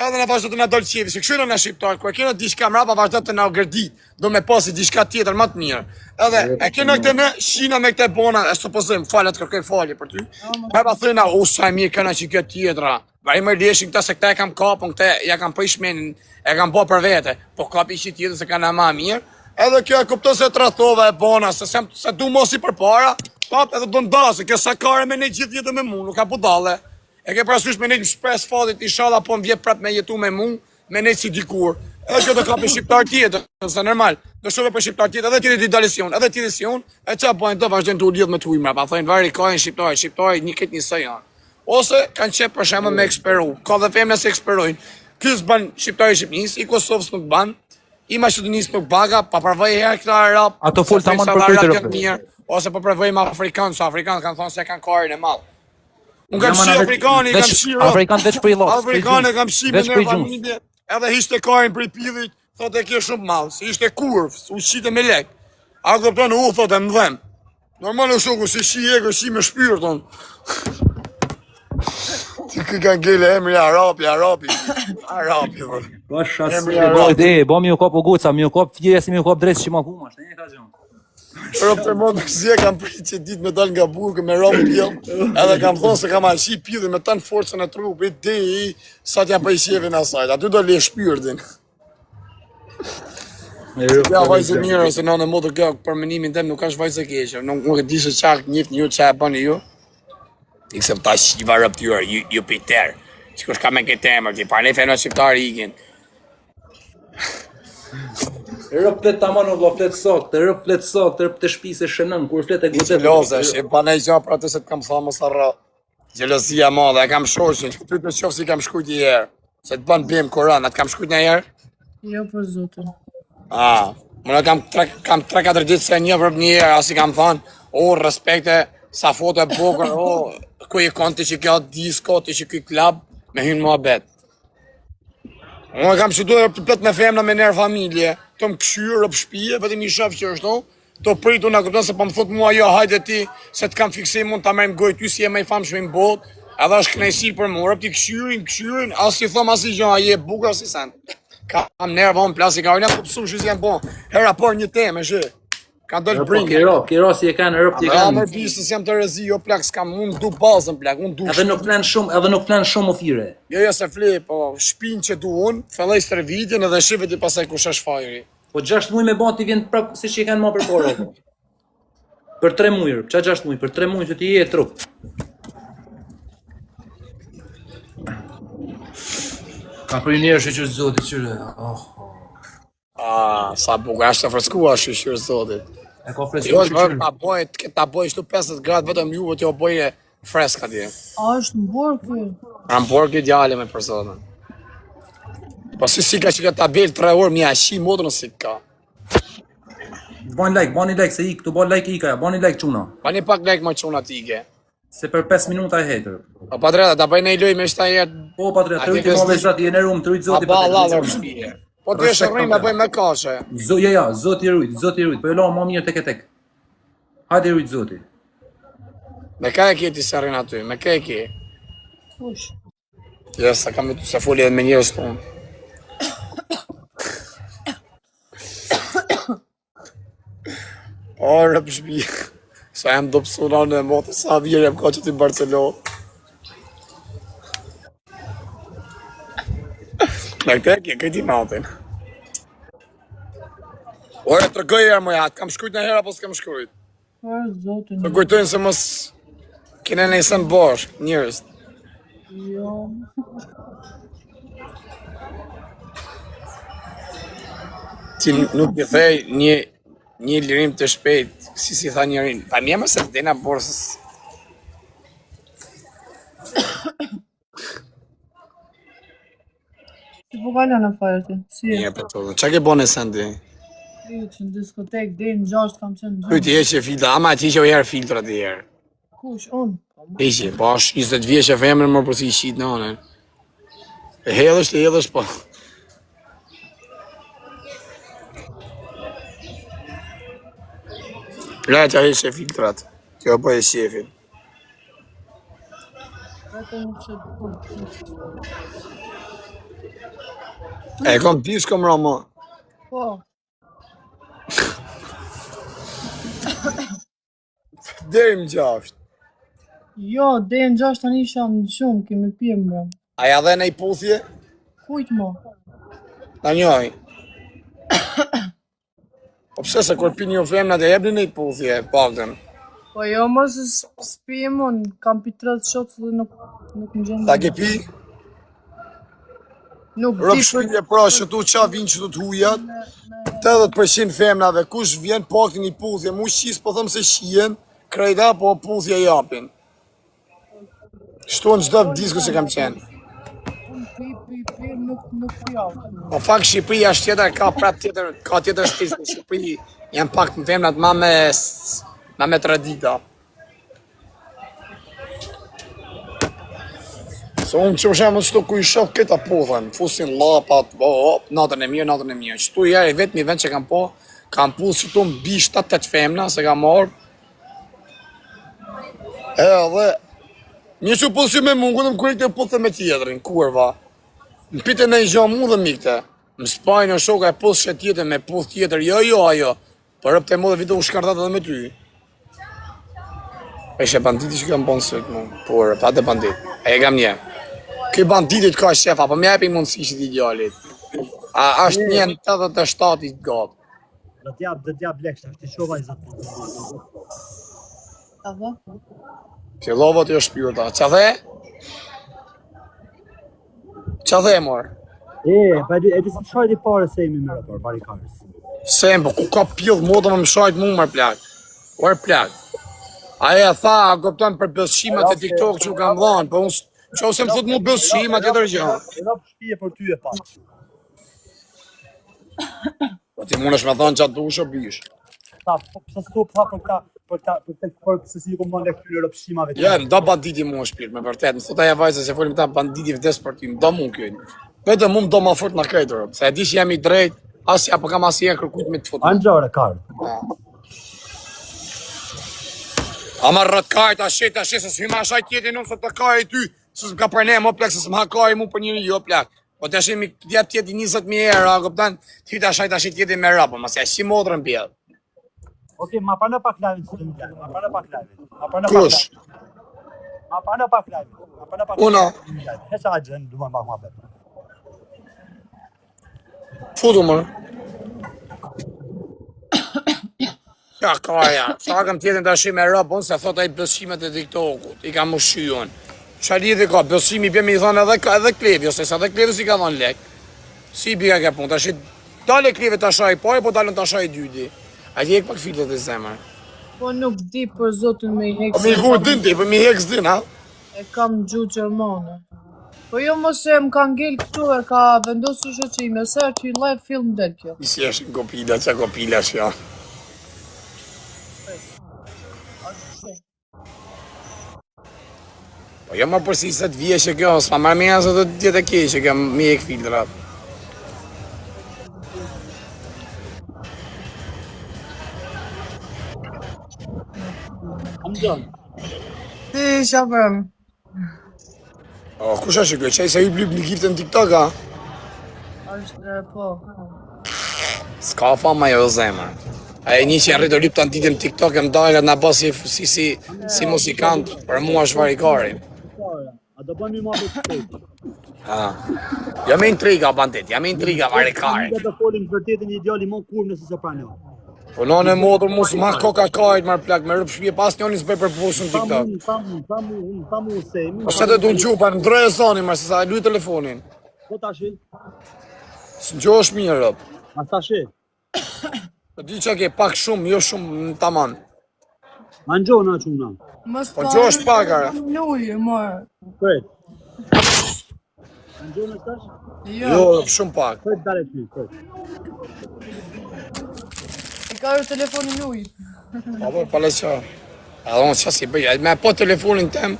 Speaker 1: edhe na vazhdo të na dal qevi, se kështu na shqiptar, kur e kena diçka mrapa vazhdo të na gërdit, do me pasi diçka tjetër më të mirë. Edhe e kena këtë në shina me këtë bona, e supozojmë, falet kërkoj falje për ty. Me pa thëna, u sa e mirë kana që këtë tjetra. Vari më leshin këta se këta e kam kapën, këta ja kam prish menin, e kam bë për vete, po kapi që tjetër se kana ma mirë. Edhe kjo e kupton se tradhova e bona, se du mos i përpara, kap edhe do ndasë, kjo sa kare me ne gjithë jetë me mu, nuk ka budale. E ke parasysh me nejtë më shpres fatit, inshallah po më vjet prap me jetu me mu, me nejtë si dikur. Edhe kjo do ka për shqiptar tjetër, nëse normal. Do shove për shqiptar tjetër, edhe tjetër dalë si unë, edhe tjetër si unë, e çfarë bën do vazhdojnë të u lidh me të ujmra, pa thonë vari ka shqiptar një këtë njësoj janë. Ose kanë qep për shembull me eksperu. Ka dhe femra se eksperojnë. Ky s'ban shqiptari Shqipërisë, i Kosovës nuk ban, i Maqedonisë nuk baga, pa përvoj herë këta arab.
Speaker 8: Ato fol tamam për këtë.
Speaker 1: Ose po përvoj me afrikanë, sa afrikanë kanë thonë se kanë karin e madh. Unë kam shi afrikani, kam shi
Speaker 8: Afrikan veç për i lot.
Speaker 1: Afrikanë kam shi me në familje. Edhe ishte karin për i pillit, thotë e kjo shumë madh, se ishte kurv, u shite me lek. A kupton u thotë më dhem. Normal është shoku se shi e shi me shpirtin. Ti kanë gjelë emri Arapi.
Speaker 6: Po shas.
Speaker 8: Bo mi u kop u guca, mi u kop fjeje si mi u kop drejt që ma kuma, shtë një ka gjon.
Speaker 1: Rop të mund këzje kam prit që dit me dal nga burgë me rom pjell, edhe kam thonë se kam alshi pjellin me tanë forcën e trupit, i sa t'ja pa i shjevin asajt, aty do le shpyrtin. Ja vajzë mirë, se në modë kjo për menimin tem nuk është vajzë keqe, nuk e di se qak njëft një që e bëni ju. I kësëm ta shiva rëptyre, ju piter, që kush ka me këtë emër, ti parle fena shqiptari ikin.
Speaker 6: Rëp flet tamam o vlla flet sakt, rëp të shtëpi se shënën, kur flet e godet.
Speaker 1: Gjelozesh, e pa nej gja për atë se të kam tha mos arra. Gjelozia madhe, e kam shoqin, ty të qof si kam shkujt i herë, se të ban bim Koran, atë kam shkujt një herë?
Speaker 3: Jo për zotin.
Speaker 1: Mëna kam 3-4 ditë se një vërb një herë, asi kam thanë, respekte, sa foto e bukër, ku i konë të që kjo disko, të që kjo klab, me hynë mua bet. Unë kam që duhe plët me femna me nërë familje, të më këshyrë, për shpije, vetëm i shëf që është, të pritu në këpëtën se po më thot mua jo, hajde ti, se të kam fiksim mund të merim gojë ty si e me i famë shme i botë, edhe është knejsi për mua, rëp ti këshyrin, as i thom as i gjo, a je bukër, as i sen. Kam nerë vonë plasi, ka ojnë, pëpsu që si jenë bon, hera por një teme, shë. Ka dollë bringe.
Speaker 6: Kiro si e kanë rëp ti kanë.
Speaker 1: Amër bisës jam të rezi, jo plak, s'kam unë du bazën plak, unë du
Speaker 6: Edhe nuk flen shumë ofire.
Speaker 1: Jo, se fli, po shpinë që du unë, fellej së vitin edhe shive ti pasaj kush është fajri.
Speaker 6: Po 6 muaj me ban ti vjen prap si që i kanë ma për porë. Për 3 muaj, qa 6 muaj, për 3 muaj që ti je trup. Ka për njerë shqyqër zotit qyre.
Speaker 1: Sa bukur, ashtë të freskua shqyqër zotit.
Speaker 6: E ka fresku
Speaker 1: Jo,
Speaker 6: shqyqër.
Speaker 1: ta boj shtu 50 gradë, vetëm juve t'jo boje freska ti.
Speaker 3: A është në borë kjo?
Speaker 1: Ram borë kjo djale me personën. Po si ka që ka tabel 3 orë, mi ashi modën o si ka.
Speaker 6: Bani like, se i këtu, bani like i ka, bani like quna.
Speaker 1: Bani pak like ma quna tike.
Speaker 6: Se për 5 minuta e hetër.
Speaker 1: Po pa dreta, ta bëj nej loj me shta jetë.
Speaker 6: Po patrija, të rujti ma vezat, i e në rumë, të rujti
Speaker 1: A
Speaker 6: zoti
Speaker 1: ba
Speaker 6: për
Speaker 1: Allah dhe shpije. Po të jeshtë rrimë me bëj me kashe.
Speaker 6: Zoti i rujt, po e la ma mirë tek e tek. Hajde i rujt zoti.
Speaker 1: Me ka e kje ti se rrinë aty, me ka e kje.
Speaker 3: Kush?
Speaker 1: Jes, sa kam e tu se foli edhe me njërës tonë. O, rëp shpije. Sa jam do pësuna në motë, sa vjerë jam ka që ti Barcelonë. Me këte e kje, këti natin. Ore, të rëgëj e më jatë, kam shkujt në hera, po s'kam shkujt.
Speaker 3: Për zotin.
Speaker 1: Të kujtojnë se mos kene nejsen bashkë, njërës.
Speaker 3: Jo.
Speaker 1: Ti nuk i thej një lirim të shpejt, si tha njërin. Pa mje më se të dena borsës.
Speaker 3: Si po kalon në fajrë ti? Si e?
Speaker 1: Një për të dhe. Qa ke bone sen ti?
Speaker 3: Jo, që në diskotek, dhe në 6 kam qenë në
Speaker 1: Kuj ti eqe filtra, ama ti që o herë filtra ti herë.
Speaker 3: Kush, unë?
Speaker 1: Eqe, po është 20 vjeqe femër më përsi i shqit në anën. E hedhësht, po. Lajtja eqe filtrat, kjo po e shefin. E kom pis kom rama.
Speaker 3: Po.
Speaker 1: Deri më gjasht.
Speaker 3: Jo, dhe në 6 tani sham në shumë, kemi pjemë bro.
Speaker 1: Aja dhe në i puthje?
Speaker 3: Kujt mo?
Speaker 1: Ta njoj. Po pse se kur pini o femna dhe jebni në i puthje, paktën.
Speaker 3: Po jo mos s'pijem unë, kam pi 30 shots dhe nuk më gjenë.
Speaker 1: Ta ke pi?
Speaker 3: Nuk
Speaker 1: Rëp
Speaker 3: di për
Speaker 1: shpilje pra që tu qa vinë që tu t'hujat 80% femnave, kush vjen paktin i puthje, mu shqis po thëmë se shien, krejta po puthje japin. Shtu në gjdo disku që kam qenë.
Speaker 3: pi, nuk pjau.
Speaker 1: Po fakt Shqipëria është tjetër, ka prap tjetër, ka tjetër stil në Shqipëri, janë pak të femnat ma me tradita. Se unë që shemë qëtu ku i shoh këta puthën, fusin lapat, natën e mirë. Qëtu jere vetë mi vend që kam puth qëtu më bi 7-8 femna, se kam marrë. Edhe, një që puth që me mungu dhe më kërikte puthë me tjetërin, kurva. Më pite në i gjamë mu dhe mikte. Më spajnë në shoka e puth që tjetër me puth tjetër, jo, ajo. Për rëpte mu dhe vitë u shkartat edhe me ty. Eshe banditi që kam bënë sëtë mu, por pa të bandit. E kam një. Këj banditit ka shefa, po më jepi mundësi që t'i djallit. A është një në 87 i gatë.
Speaker 2: Dhe t'jap lekshta, është i shova i zatë.
Speaker 3: Aha.
Speaker 1: Fillova t'jo shpyrta. Qa dhe? Qa dhe, mor?
Speaker 2: E di si të shajt i pare se imi me rapor, barikarës.
Speaker 1: Sem, po ku ka pjodh moda me më shajt mu mër plak. Ore plak. Aja tha, gopton për bësqimat e TikTok që u kam dhanë, po unë që ose më thot mu bësqimat e tërgjë.
Speaker 2: E da shpije për ty e pa.
Speaker 1: Po ti mund është me thonë qatë dush o bish.
Speaker 2: Ta, pëse s'tu pëtha për se si kom bënë lektyre rëpshimave të.
Speaker 1: Ja, më da banditi mu është plirë, me vërtet. Më thot aja vajza se folim ta banditi vdes për ty, më da mu kjojnë. Vetëm mu më do ma fort në krejtër, se e di që jam i drejt, asja po kam asje kërkujt me të fotu.
Speaker 2: Angjore, karë.
Speaker 1: Ama rrët kajt, ashe, se s'hyma ashaj tjetin unë, sot të kaj e ty, se s'm ka përne, mo plak, se s'ma kaj mu për njëri, jo plak. Po të ashe mi djep tjeti 20.000 euro, këptan, ty të ashaj tjeti me rapë, ma se ashtë modrën pjedhë.
Speaker 2: Okej, ma përnë pak lavin që të më gjerë, ma përnë pak lavin.
Speaker 1: Kush?
Speaker 2: Ma përnë pak lavin.
Speaker 1: Una.
Speaker 2: Hesa a gjënë, du më pak ma betë.
Speaker 1: Futu mërë. Ja, kaja, sa kam tjetën të ashim e rapë, unë se thot e i bësqimet e TikTokut, i kam më shyon. Qa lidhe ka, bësqimi i pëmi i thonë edhe klevi, ose sa edhe klevi si ka thonë lek. Si i bika ke punë, të ashit, dale klevi të ashaj pari, po dalën të ashaj dyti. A ti e pak filet e zemër.
Speaker 3: Po nuk di për zotin me i hekë.
Speaker 1: Po mi i kur din ti, po mi hekës din, ha?
Speaker 3: E kam gju Gjermane. Po jo mos e më ka ngell këtu e ka vendosur shoqime, se që i live film del kjo.
Speaker 1: I si është në kopila, qa kopila është ja. Po jo më përsi se të vjeshe kjo, s'ma marrë me janë se të tjetë e keqe, kjo mi e këfiltrat.
Speaker 3: Ti shabëm.
Speaker 1: O, kush është kjo, qaj se ju blyp një gifte në TikTok, ha?
Speaker 3: Është, po.
Speaker 1: S'ka fama jo zemër. A e një që janë rritë lyp të antitin në TikTok e më dajlet në basi si muzikant, për mua është varikari.
Speaker 2: A do bënë një ma për të shpejtë.
Speaker 1: Ja me intriga, bandit, ja me intriga, varikari.
Speaker 2: Një të folim vërtetin një ideali më kur nëse se prano.
Speaker 1: Po në në modër mu s'ma koka kajt marrë plak, me rëpë shpje pas njoni s'bëj për pusë në TikTok.
Speaker 2: Ta mu sejmi.
Speaker 1: O se të du në gjupa, në drejë e sani, marë, se sa e luj telefonin.
Speaker 2: Po ta shi?
Speaker 1: Së në gjo është mirë, rëpë.
Speaker 2: A ta shi?
Speaker 1: Po di që ke pak shumë, jo shumë në taman.
Speaker 2: A në gjo në qumë në?
Speaker 1: Po gjo është pak, are.
Speaker 3: Nujë, morë.
Speaker 2: Kret. A në gjo në stash?
Speaker 1: Jo, shumë pak.
Speaker 2: Kret dare të një, kret.
Speaker 3: I ka jo telefonin ujë.
Speaker 1: Po, pale qa. Edhe unë qa si bëj, me po telefonin tem,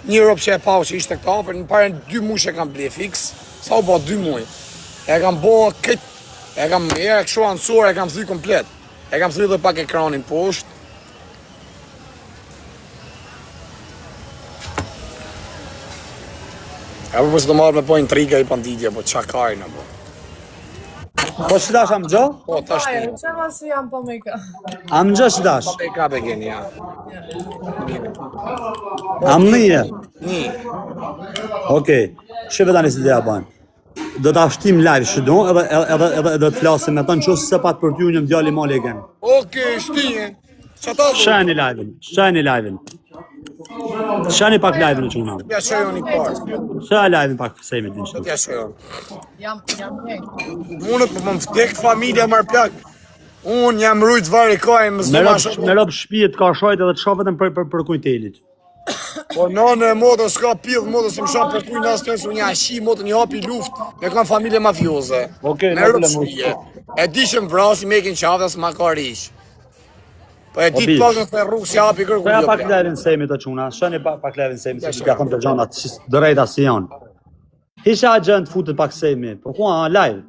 Speaker 1: një ropë që e pau që ishte këta afer, në pare 2 muaj që e kam ble fix, sa u ba 2 muaj. E kam bo këtë, e kam këshu ansor, e kam thy komplet. E kam thy dhe pak ekranin poshtë. E për përse të marrë me po intriga i panditja, po qa kajnë, po.
Speaker 2: Po që dash am gjo?
Speaker 1: Po, ta shtë.
Speaker 3: Që ma si jam po me ka.
Speaker 2: Am gjo që dash?
Speaker 1: E ka be geni, ja.
Speaker 2: Am nije?
Speaker 1: Një.
Speaker 2: Okej, shqipe tani si dhe ja banë. Do të ashtim live shdo edhe të flasim me të në qësë se pat për ty unë jëm djali ma legen.
Speaker 1: Okej, shtijen. Çata do.
Speaker 2: Shani live-in. Shani pak live-in çuna.
Speaker 1: Ja shojoni parë.
Speaker 2: Shani live-in pak sejmë din.
Speaker 1: Ja shojon.
Speaker 3: Jam ne.
Speaker 1: Unë po më vdek familja marr plak. Unë jam rujt vari kaj më zdo
Speaker 2: Me rob shtëpiet ka shojt edhe të shoh vetëm për kujtelit.
Speaker 1: Po nënë e moto s'ka pidh, moto s'm shon për kuj nas kësë unë ashi, moto një hapi luft, me kanë familje mafioze.
Speaker 2: Okej,
Speaker 1: me
Speaker 2: no
Speaker 1: rëp
Speaker 2: problem.
Speaker 1: shpije. E di që më vrasi me ekin qafta s'ma ka rish. Po e di të pakën të rrugë si hapi kërku
Speaker 2: Ja
Speaker 1: jo
Speaker 2: pak
Speaker 1: plak.
Speaker 2: live-in sejmë të çuna. Shani pak live-in sejmë se ja kam të gjanat drejta si janë. Hisha agent futet pak sejmë. Po ku live?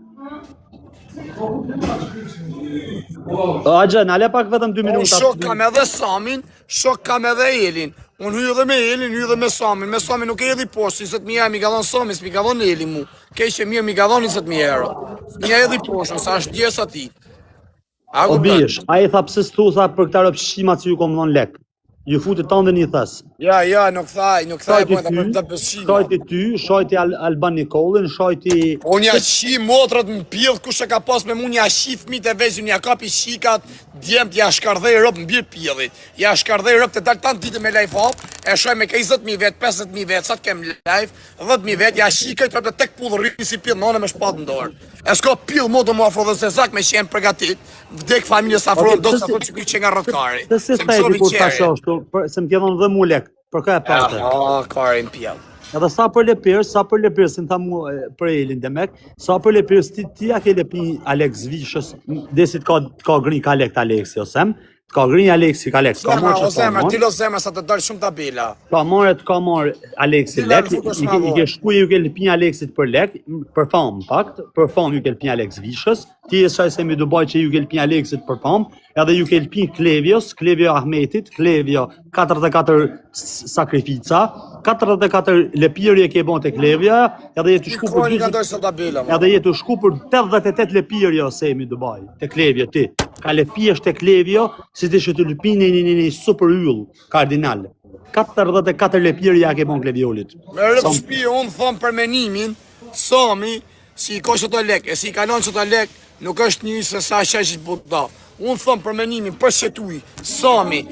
Speaker 2: Agent, ale pak vetëm 2
Speaker 1: Unë
Speaker 2: minuta.
Speaker 1: shok kam edhe Samin, shok kam edhe Elin. Unë hyj edhe me Elin, hyj edhe me Samin. Me Samin nuk e edhi poshtë, 20.000 euro mi ka dhënë Sami, s'mi ka dhënë Eli mu. Keqe mirë mi ka dhënë 20.000 euro. S'mi ja edhi poshtë, sa është djesa ti. A
Speaker 2: O
Speaker 1: kupton?
Speaker 2: bish, a i tha pse s'thu sa për këta rëpshimat që ju kom dhënë lek. Ju futit tanë dhe një thës.
Speaker 1: Ja, nuk thaj, po ta për të bëshima.
Speaker 2: Shojti ty, shojti Alban Nikolin, shojti...
Speaker 1: Unë ja shi motrat në pjellë, kush e ka pas me mu një shi fmit e veç, unë ja kapi shikat, djemt ja shkardhej rëp në birë pjellit. Ja shkardhej rëp të dalë tanë ditë me live hop, e shoj me 20.000 vet, 50.000 vet, sa të kem live, 10.000 vet, ja shikaj të tek pullë rriti si pjellë nane me shpatë në dorë. E s'ka pjellë moto mu afro dhe se zak me qenë përgatit, vdek familje sa afro, do sa thotë që kuj që nga rëtkari.
Speaker 2: Se si thejti kur ta shoshtu, se më tjedhon dhe mu lek, për ka e parte.
Speaker 1: Kare në pjellë.
Speaker 2: Edhe sa për lepirë, si në tha mu për Elin Demek, sa për lepirë, ti a ke lepi Alex Vishës, desit ka grin ka lek të Aleksi, osem, ka grin Aleksi ka lek, ka marrë që
Speaker 1: Zemra, ty lo zemra sa të dalë shumë tabela.
Speaker 2: ka marrë Aleksi lek, i ke shkuj ju ke lëpin Aleksit për lek, për famë pakt, për famë ju ke lëpin Alex Vishës, ti e shaj se mi Dubai që ju ke lëpin Aleksit për famë, edhe ju ke lëpin Klevio Ahmetit, Klevio 44 sakrifica, 44 lëpirje ke bon të Klevja, edhe jetu shku për
Speaker 1: Kroni ka dalë sa tabela.
Speaker 2: edhe jetu shku për 88 lëpirje ose mi Dubai, të Klevjo ti. Ka lëpijesh të Klevjo, si të shëtë lëpin një super yll, kardinal. 44 lëpirje ja ke bon Klevjolit.
Speaker 1: Me rëpë shpi, unë thëmë për menimin, Sami, si i ka që të lek, e si i kalon që të lek, nuk është një se sa sheshit buta. Unë thëmë për menimin, për shetuj, Sami,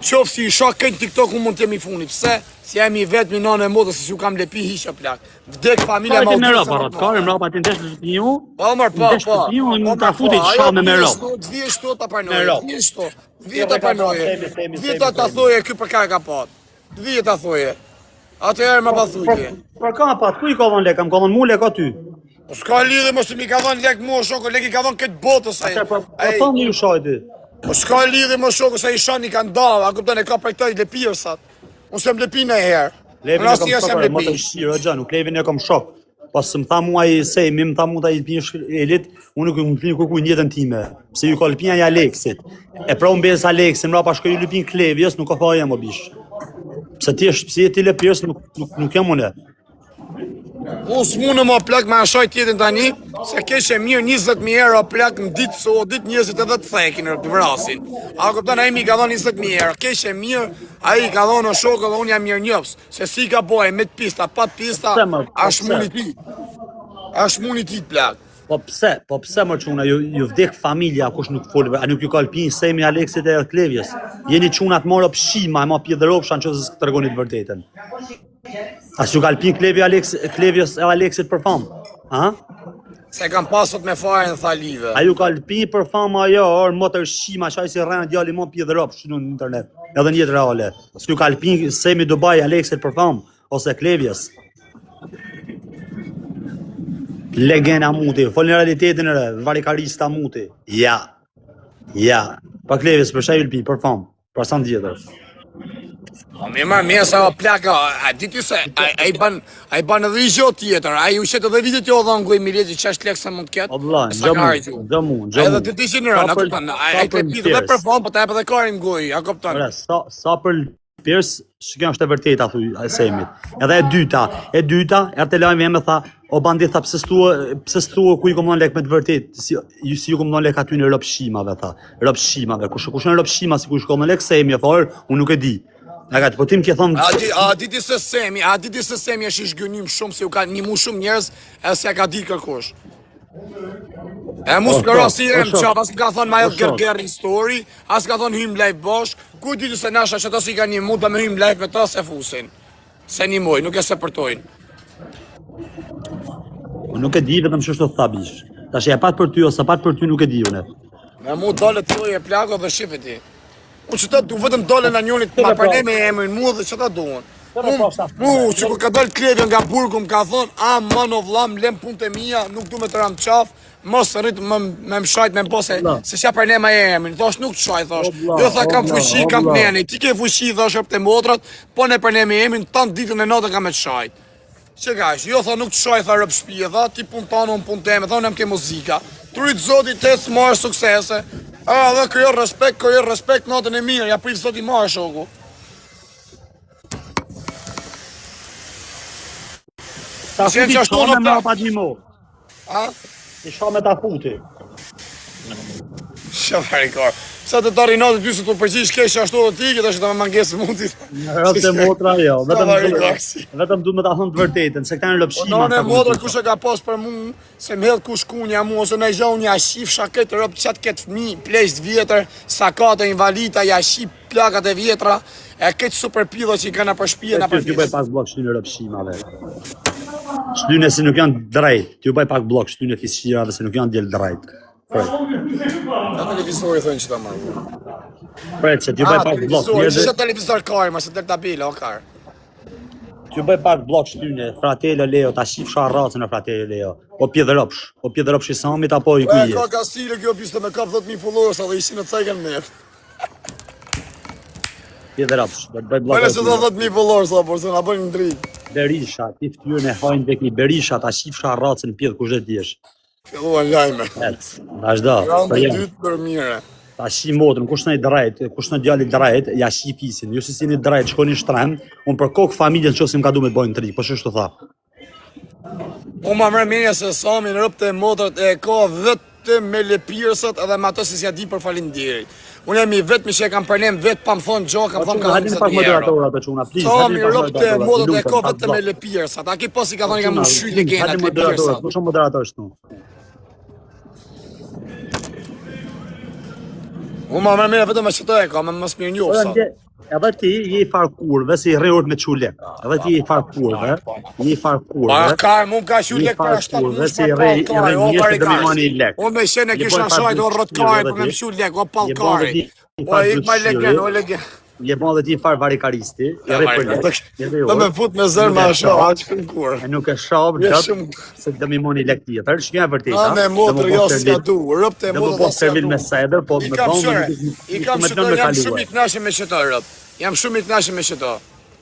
Speaker 1: qofë si i shak këtë TikTok, unë mund të jemi funit. Pse? Si jemi vetë mi nanë e motë, se si u kam lepi hisha plak. Vdek familja ma
Speaker 2: me ropa, rot, ka me ropa ti ndesh në shtëpi ju.
Speaker 1: Po, mërë, po, po.
Speaker 2: Në ta futit shame me ropa.
Speaker 1: Dvije shto ta parnoje,
Speaker 2: Me ropa.
Speaker 1: dvije shto, dvije ta parnoje, dvije ta thoje ky për kare ka pat. Dvije ta thoje. Atëherë më pathuje.
Speaker 2: Për ka pat, ku i ka dhënë lek? Kam ka dhënë mu lek aty.
Speaker 1: Po s'ka lidhe mos mi ka dhënë lek mua shoku, lek i ka dhënë këtë botës ai.
Speaker 2: Po thonë ju shojti.
Speaker 1: Po s'ka lidhe më shoku se i shani kanë dalë, a kupton e ka për këtë lepirsat. Unë s'em lepi në herë.
Speaker 2: Levin e kam shok, më të shqirë, o gjë, nuk Levin e kam shok. Pas më tha mua i Sejmi, më tha mua ta i lëpin Elit, unë nuk më lëpin kërkuj njëtën time. Pse ju ka lëpinja i Aleksit. E pra unë bez Aleksin, mra pa shkoj ju lëpin Klevjes, nuk ka tha jem o bish. Pse ti ti lëpirës, nuk jam unë.
Speaker 1: Unë s'munë më plak me ashoj tjetën tani, se keshe mirë 20.000 euro plak në ditë, so ditë njëzit edhe të thekin të vrasin. A kupton, a i mi ka dhonë 20.000 euro, keshe mirë, a i ka dhonë në shokë dhe unë jam mirë njëpës, se si ka boj me të pista, pa të pista, ashtë muni ti. Ashtë muni ti plak.
Speaker 2: Po pse më çuna, ju vdek familja, kush nuk folë, a nuk ju ka lëpin Sejmi Aleksit e Klevjes. Jeni çunat morë pshima, e ma pjedhëropsha në që se tregonit vërtetën. As ju ka lëpin Klevjes e Aleksit për famë, a?
Speaker 1: Se kam pasot me fare në thalive.
Speaker 2: A ju ka lëpin për famë ajo, orë motër shima, shaj si rrenë djali ma pjedhëropsh në internet, edhe në jetë reale. As ju ka lëpin Sejmi Dubai Aleksit për famë, ose Klevjes. Legenda muti, folë në realitetin e re, varikarista muti. Ja. Pa Klevjes për shaj lëpi, për famë, për sa në tjetër.
Speaker 1: Mirë sa plaka, a diti se, a i ban edhe i gjo tjetër, a i u shetë edhe vitit jo dhe në goj mileti që është lekë se mund të ketë.
Speaker 2: O vla, gjëmu.
Speaker 1: Edhe të ti që në rënë, a kuptan, a i të lepi dhe për famë, po të epë dhe karin goj, a kuptan.
Speaker 2: Sa për lëpirës, që kjo është e vërteta, thuj, e Semit. Edhe e dyta, të lajmë e me tha, o bandit tha, pse s'tua ku i kom dhënë lek me të vërtet, si ju kom dhënë lek aty në rëpshimave, tha, rëpshimave, kush në rëpshima, si ku i kom dhënë lek Semi, e farë, unë nuk e di. Po tim t'je thonë...
Speaker 1: A diti se Semi është i shgënim shumë, se u ka një mu shumë njerëz, e se ka di kërkush. E mu s'ka rasti e më qap, as m'ka thonë ma jo gërger histori, as ka thonë hym live bosh, ku ditu se nasha që to si ka një mund për me hym live me to se fusin. Se një moj, nuk e se përtojnë.
Speaker 2: Nuk e di vetëm ç'është të thabish. Tash e pat për ty ose pat për ty nuk e di unë.
Speaker 1: Me mu dole të loj e plako dhe shifet ti. Unë që ta du, vetëm dole në njonit ma përne me emrin mu dhe që ta duon. Mu, që ku ka dalë Klevja nga burgu më ka thonë, a man o vlam, lem punë të mija, nuk du me të ram qaf, mos të rritë me më shajt me më pose, se që përne ma emrin, thosh nuk të shajt, thosh. Jo tha kam fushi, kam neni, ti ke fushi, thosh për të motrat, po ne përne me emrin, tanë ditën e natë ka me të shajt. Që ka ish, jo tha nuk të shajt, tha rëp shpije, tha ti pun tanë, unë pun teme, tha unë jem ke muzika. Të rritë zoti të të marë suksese, dhe kjo respekt, natën e mirë, ja pritë zoti marë shoku.
Speaker 2: Ta
Speaker 1: Si e që ashtu në
Speaker 2: me
Speaker 1: plak.
Speaker 2: apat një mo.
Speaker 1: A?
Speaker 2: I shka me ta futi.
Speaker 1: Shëfari kar. Sa të tari natë ty se të përgjish kesh ashtu dhe ti, këtë është të me mangesë mundit.
Speaker 2: Në rrët e motra jo,
Speaker 1: Shëfari kar.
Speaker 2: vetëm du me ta thonë të vërtetën, se këta në lëpshima.
Speaker 1: Nane motra kush e ka pas për mu, se më hedh kush kunja mu, ose në gjohë një ashif shaket rëp qatë këtë fmi, plesht vjetër, sakate invalita, jaship plakat e vjetra, e këtë super pidho që i kanë për shpije në për
Speaker 2: Ty bëj pas blok shtynë rëpshimave. Shtyne si nuk janë drejt, ty bëj pak blok shtyne fisqirave se nuk janë djelë drejt.
Speaker 1: Në televizori thënë që ta marrë.
Speaker 2: Pret se ty bëj pak blok.
Speaker 1: Televizori, që shë televizor kari, ma se del tabela, o kar.
Speaker 2: Ty bëj pak blok shtyne, fratele Leo, ta shifsha racën e fratele Leo. O pjedhëropsh i samit apo i
Speaker 1: E
Speaker 2: kujjes.
Speaker 1: ka stile kjo piste me kap 10.000 followers, dhe ishin në cajken nef.
Speaker 2: Pjedhëropsh, do të bëj
Speaker 1: Mële që do
Speaker 2: blok.
Speaker 1: 10.000 followers, por se na bëjnë në dritë.
Speaker 2: Berisha, ti ftyrën e hajnë tek një Berisha, ta shifsha racën pjedh kush do të jesh.
Speaker 1: Filluan lajme.
Speaker 2: Vazhdo.
Speaker 1: Raundi i dytë për mire.
Speaker 2: Ta shi motrën, kush në i drejt, kush në djali drejt, ja shi pisin. Jo si si një drejt, shkoni shtrem, unë për kokë familjen që si më ka du me të bojnë tri, po që shtu tha.
Speaker 1: Unë ma mërë minja se Sami në rëpte e motrat e ka vetëm me lepirësat edhe me ato se si ja di për falinderit. Unë jam i vetëmi që e kam përnem vetë pa më thonë gjo, kam thonë ka
Speaker 2: Hadim pak
Speaker 1: 20 euro.
Speaker 2: moderatora të çuna, please.
Speaker 1: Sami rëpte e motrat e ka vetëm me lepirësat. A ki po si ka thonë i kam më shy legendat
Speaker 2: Hadim moderatora,
Speaker 1: lepirësat.
Speaker 2: kush është moderator shtu?
Speaker 1: Unë ma mërë minja vetëm me që të e ka, me më smirë njohë sa.
Speaker 2: Edhe ti je i farkurve, se i rrejurt me qulek. Edhe ti je i farkurve, je i farkurve.
Speaker 1: Pa karë, mu ka shu lek për ashtat
Speaker 2: farkurve,
Speaker 1: mush
Speaker 2: se
Speaker 1: me
Speaker 2: i
Speaker 1: pal kari, o
Speaker 2: rrejnë
Speaker 1: pari
Speaker 2: të mimani i lek.
Speaker 1: O me shene
Speaker 2: Je
Speaker 1: kisha
Speaker 2: bën pak
Speaker 1: shajt, o rrët
Speaker 2: butështirë
Speaker 1: kari,
Speaker 2: edhe
Speaker 1: për me
Speaker 2: ti.
Speaker 1: më shu lek, o pal
Speaker 2: Je bën edhe
Speaker 1: kari.
Speaker 2: ti
Speaker 1: O
Speaker 2: pak
Speaker 1: e ik ma legen,
Speaker 2: butështirë.
Speaker 1: o legen.
Speaker 2: Je bon dhe ti far varikaristi, i rrej për lek.
Speaker 1: Do me fut me zërë ma sho, aqë kënë kur.
Speaker 2: E nuk e shabë
Speaker 1: Je
Speaker 2: gjatë,
Speaker 1: shumë.
Speaker 2: se të mi moni lek tjetër, shkja e vërteta.
Speaker 1: A me motrë jo s'ka du, rëpte e
Speaker 2: Dhe më
Speaker 1: motrë
Speaker 2: po
Speaker 1: s'ka
Speaker 2: servil
Speaker 1: du.
Speaker 2: me seder, po
Speaker 1: I
Speaker 2: me
Speaker 1: kam
Speaker 2: thonë,
Speaker 1: shërë, i kam
Speaker 2: me
Speaker 1: shëto,
Speaker 2: tonë me
Speaker 1: jam shumë
Speaker 2: kaluar.
Speaker 1: i knashe me shëto rëp. Jam shumë i knashe me shëto.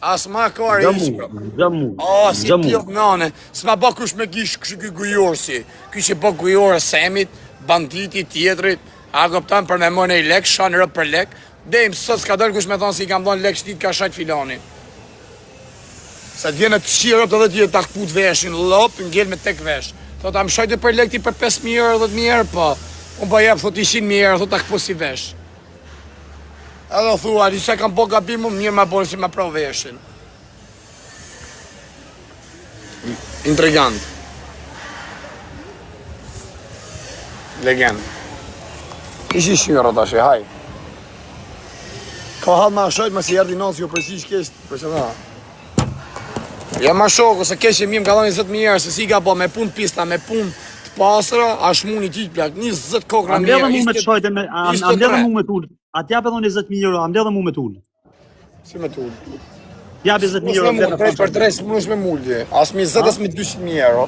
Speaker 1: As ma kari ishë.
Speaker 2: Gjamu,
Speaker 1: O, si pjot nane, s'ma ba kush me gish kështë ky gujorësi. Ky që po gujorë Semit, banditi tjetrit, a goptan për me mëne i lek, shanë rëp për lek, dejmë sot s'ka dërë kush me thonë si i kam thonë lek shtit ka shajt filani. Se të vjene të shirë rëp dhe t'je takput veshin, lop, ngell me tek vesh. Thot, am shajtë për lek ti për 5.000 euro, 10.000 euro, po. Unë po jep, thot 100.000 euro, thot takpu si vesh. Edhe thua, di që kam po gabimu, mirë ma bojnë si ma pro veshin. Intrigant. Legend. Ishi shyrë të ashe, haj. Ka halë ma shojt, ma si erdi nësë jo përsi shkesht, për që da. Ja ma shoku, se kesh e mi më ka dhoni 20.000 euro, se si ka bo me pun pista, me pun të pasra, ashtë muni ti plak, 20 kokra
Speaker 2: Am
Speaker 1: mirë.
Speaker 2: ledhe mu me të shojtë, am ledhe mu me t'ullë. A t'japë edhe 20.000 euro, am ledhe mu me t'ullë.
Speaker 1: Si me t'ullë.
Speaker 2: T'japë 20.000
Speaker 1: Mos
Speaker 2: euro.
Speaker 1: me mund, drejt për drejt, s'munësh me mullje. As mi 20, as mi 200.000 euro.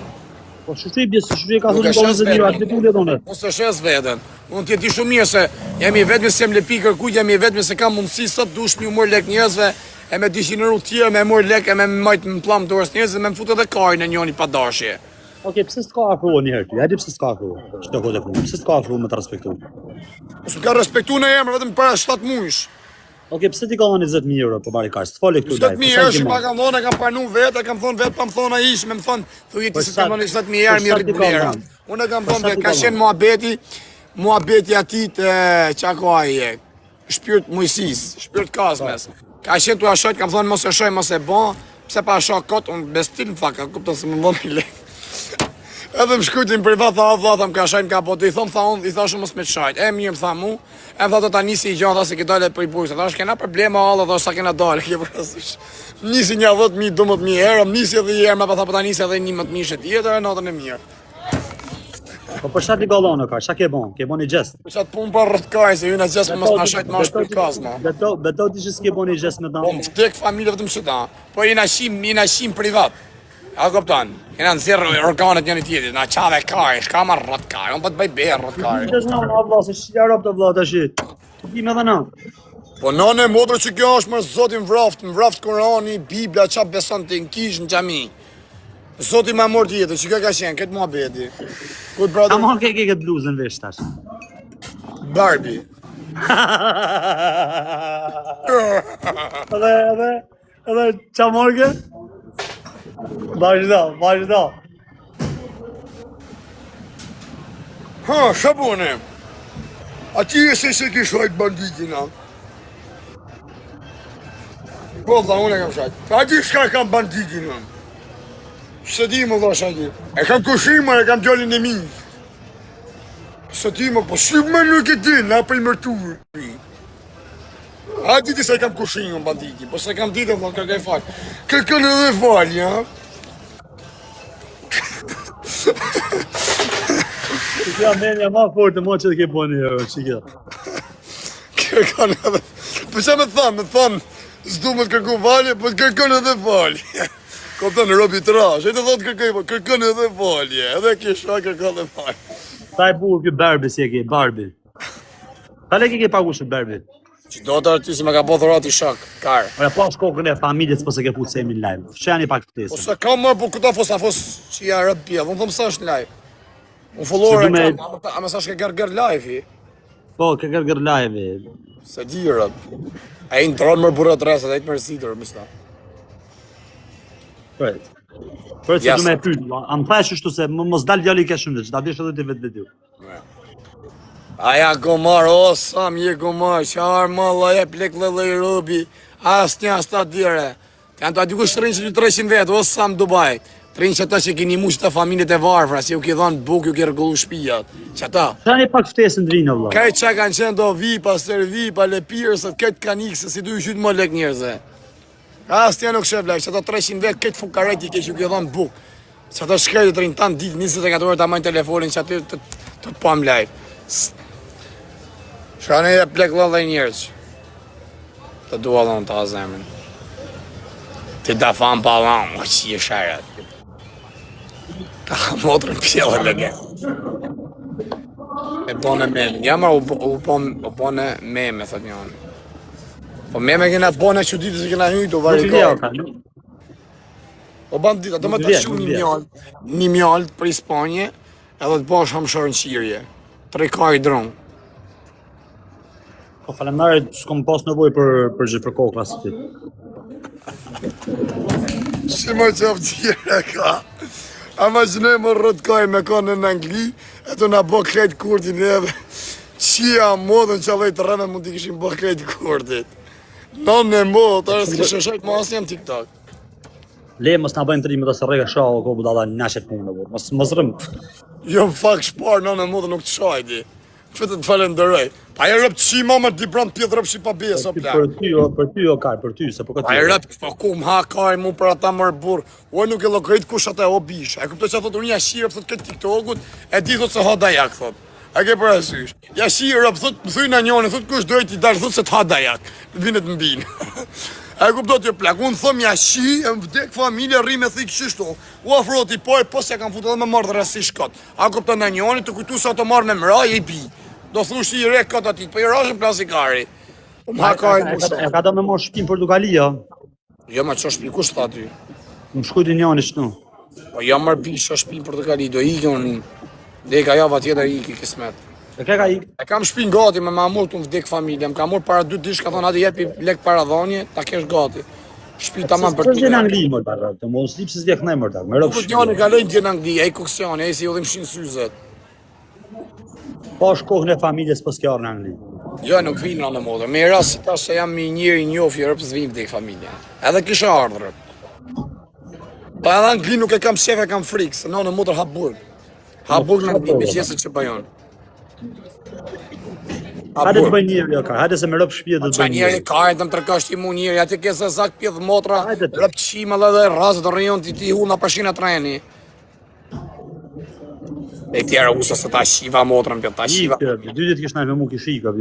Speaker 2: Po shushu i bjesë, shushu i ka
Speaker 1: Nuk
Speaker 2: thonë
Speaker 1: e shes
Speaker 2: 20.000 euro,
Speaker 1: veten.
Speaker 2: atë t'ullë e dhone.
Speaker 1: Unë së shes veten. Unë t'jeti shumë mirë se jemi vetëmi se jem lepi kërkuj, jemi vetëmi se kam mundësi sot dush mi u mërë lek njerëzve, e me 200 euro tjerë, me mërë lek, e me majtë më plam të orës njerëzve, me më futë edhe karin e njoni pa dashje.
Speaker 2: Oke, pse s'ka afruo njëherë ty? Hajde pse s'ka afruo? Çdo kohë të punë. Pse s'ka afruo me të respektu?
Speaker 1: S'u ka respektu në emër vetëm para 7 muajsh.
Speaker 2: Oke, pse ti ka dhënë 20.000 euro për barikarë? S'fole këtu
Speaker 1: 20.000 euro që pa kam thonë, e kam pranu vetë, e kam thonë vetë, pa më thonë a ishë, me më thonë, thuj ti se kam dhënë 20.000 euro, mirë rritë blera. Unë e kam thonë vetë, ka shenë muhabeti ati të qako aje, shpirt mujësis, shpirt kazmes. Ka shenë të ashojt, kam thonë mos e shoj, mos e bon, pse pa ashoj kot, unë bestil në faka, kupton se më bon i lek. Edhe më shkujtin privat, tha tham ka shajnë ka po të i thom, tha unë, i thashë mos me shajt. E mirë, më tha mu, e më tha do ta nisi i gjanë, tha se ki dale për i bursa. Tha është kena problema alla, tha sa kena dale, ke përësysh. Nisi një 10.000, 12.000 herë, më nisi edhe i herë, me pa tha po ta nisi edhe 11.000 tjetër, e natën e mirë.
Speaker 2: Po për çfarë ti gallonë ka? Çka ke bën? Ke bën një gjest.
Speaker 1: Për qatë punë për rëtkaj, se ju në gjesë mos ma shajt ma është për kazma.
Speaker 2: Beto ti që s'ke bën një gjest me ta.
Speaker 1: Po më vdek familje vetëm që ta, po jena shim privat. A kupton? Jena nëzirë organet njëni tjetit, na qave kaj, shka ma rëtkaj, unë po të bëj berë rëtkaj.
Speaker 2: Ti s'na valla se ç'ja rob të vlla tash. Ti di më dha na.
Speaker 1: Po nane modrë që kjo është më zotin vraft Kurani, Biblia, qa beson të në kish në gjami. Zotin ma mor tjetër, që kjo ka qenë, këtë mua beti. Good
Speaker 2: Ta
Speaker 1: brother?
Speaker 2: marr ke këtë bluzën vesh tash.
Speaker 1: Barbie.
Speaker 2: Edhe qa morge? Vazhdo.
Speaker 1: Ha, shabone. A ti e se ki shajt banditin, a? Po, dha, unë e kam shajt. A ti shka kam banditin, a? Se di më dhash ati. E kam kushimër, e kam djallin e mi. Se di më, po si më nuk e din, na për i mërtur. A ti se kam kushimër banditin, po se kam ditë, po kërkaj falë. Kërkën edhe falë, ja?
Speaker 2: Ja menja ma forte mo që të ke bën një që kjo.
Speaker 1: Kërkën edhe... Po që me thonë, s'du më të kërku falje, po të kërkën edhe falje. Kopta në robi të rash, e të thotë kërkën edhe falje, edhe kisha kërkën edhe falje.
Speaker 2: Ta e bukur kjo Barbie si e ke, Barbie. Ta le ke pagu shumë Barbie.
Speaker 1: Që do të arty si me ka po thërati shak, karë.
Speaker 2: Ora po shkokën e familjes po se ke fut semin live. Shani pak
Speaker 1: Po
Speaker 2: ftesën.
Speaker 1: se kam marrë, po këta fos që ja rëpja, unë thëmë sa është në live. Unë followere
Speaker 2: Se du me-
Speaker 1: kam, a me sa shke gërgër live-i.
Speaker 2: Po, ke gërgër live.
Speaker 1: Se di rëp. A i në tronë mërë burët resët, a i të mërësitër, mista.
Speaker 2: Pret. Pret se
Speaker 1: Yes.
Speaker 2: du me pyet. Am thash kështu se mos dal djali ke shumë, që ta dish edhe ti vetë ty.
Speaker 1: Aja gomar, o sam je gomar, qarë malla je plek lëllë i robi, as një as ta dire. Të janë të aty ku shtërinë që 300 vetë, o sam Dubai. Trinë që ta që keni mu që ta familjet e varfra, si ju ki dhonë buk, ju ki rëgullu shpijat. Që ta.
Speaker 2: Shani pak ftesën drinë vëlla.
Speaker 1: Kaj që kanë qenë do vipa, servipa, lepirësët, këtë kanikse, si du i qytë më lek njerëze. As tja nuk shëf lek, që ta 300 vetë, këtë fukareti ke që ju ki dhonë buk. Që ta shkajtë të rinë tanë ditë 24 ta majnë telefonin që aty të pam live. Shkane e plek lëllë e njerëz. Të dua dhënë të azemin. Ti da fanë pa lamë, që i shërët. Ka motrën pjellë lege. E bone meme. Jamër u bone meme, thët njënë. Po meme kena bone që ditë se kena hytu, varikoj. Po bandita, do më të shu një mjallë për Ispanje, edhe të bosh hamshërë në qirje. 3 kaj dronë.
Speaker 2: Po faleminderit, s'kom pas nevojë për kokla si ti.
Speaker 1: Si më qëfë tjere ka. Ama që ne më rëtkaj me kone në Angli, e të nga bo krejt kurtin edhe qia modën që avej të rëme mund t'i kishim bo krejt kurtit. Në modë, të arës kishë shajt ma asë jam TikTok.
Speaker 2: Le mos na bëjnë trimit ose rrega shoh ko budalla nashet punë vot. Mos rrim.
Speaker 1: Jo më fak shpar në modë nuk të shajti. Fëtë të falenderoj. Pa e rëpë që mama t'i pranë pjetë rëpë që pa bje, so plak.
Speaker 2: Për ty o kar, për ty, se po këtë.
Speaker 1: Pa e rëpë, po ku m'ha kaj mu për ata mërë burë. Oj nuk e lokajt kush ata o bisha. E kuptoj që a thotë unë jashirë, thotë këtë TikTokut, e di thotë se ha dajak, thotë. A ke për asysh. Jashirë, thotë më thuj në njone, thotë kush dojt i dash, thotë se t'ha dajak. Vinet m'binë. A kuptoj të plak, unë thëm jashi, e më vdek familje, rri me thikë qështu. U afroti po e pos ja kam futur edhe me marrë dhe rasi shkot. A kuptoj në njone, të kujtu sa të marrë me mra, e i pi. Do thush i re këtë atit, po i rashën plasikari. Po m'ha kaj mu shumë.
Speaker 2: E ka da me marrë shpinë Portugali, jo?
Speaker 1: Jo ma që shpi, kush tha ty?
Speaker 2: Më shkujti njani shtu.
Speaker 1: Po jam marrë bisha shpi Portugali, do iki unë. Dhe ka java tjetër iki kismet.
Speaker 2: E ke ka ik?
Speaker 1: E kam shpinë gati me ma murë të më vdek familje, më ka murë para 2 dish, ka thonë ati jepi lek para dhanje, ta kesh gati. Shpi ta man për
Speaker 2: të gjenë Angli, më të të mos lip se s'vjek nej më të me
Speaker 1: Po
Speaker 2: rëpë
Speaker 1: njani ka lejnë gjenë Angli, e i koksioni, e i si udhim shinë syzet.
Speaker 2: Po shkohën e familjes po s'kjarë në Angli.
Speaker 1: Jo, nuk vinë në modë, me i rast si ta se jam me njëri njofi rëpë s'vim vdek familje. Edhe kisha ardhë rëpë. Pa edhe Angli nuk e kam shef, e kam frikë, se në modër hap burg. Ha burg në bibi, që jesë që bëjon.
Speaker 2: Hajde të bëj njëri, jo ka. Hajde se me rëp shtëpia do të
Speaker 1: Qa
Speaker 2: bëj
Speaker 1: njeri
Speaker 2: njëri.
Speaker 1: ka e të më tërkasht i mu njeri, ati ke se zak pjedh motra,
Speaker 2: Hajde të.
Speaker 1: rëpqima dhe razë të rion ti huna përshina treni. E tjera usa se ta shiva motrën pjë, ta shiva.
Speaker 2: Dy ditë kish ndaj me mu kish ika,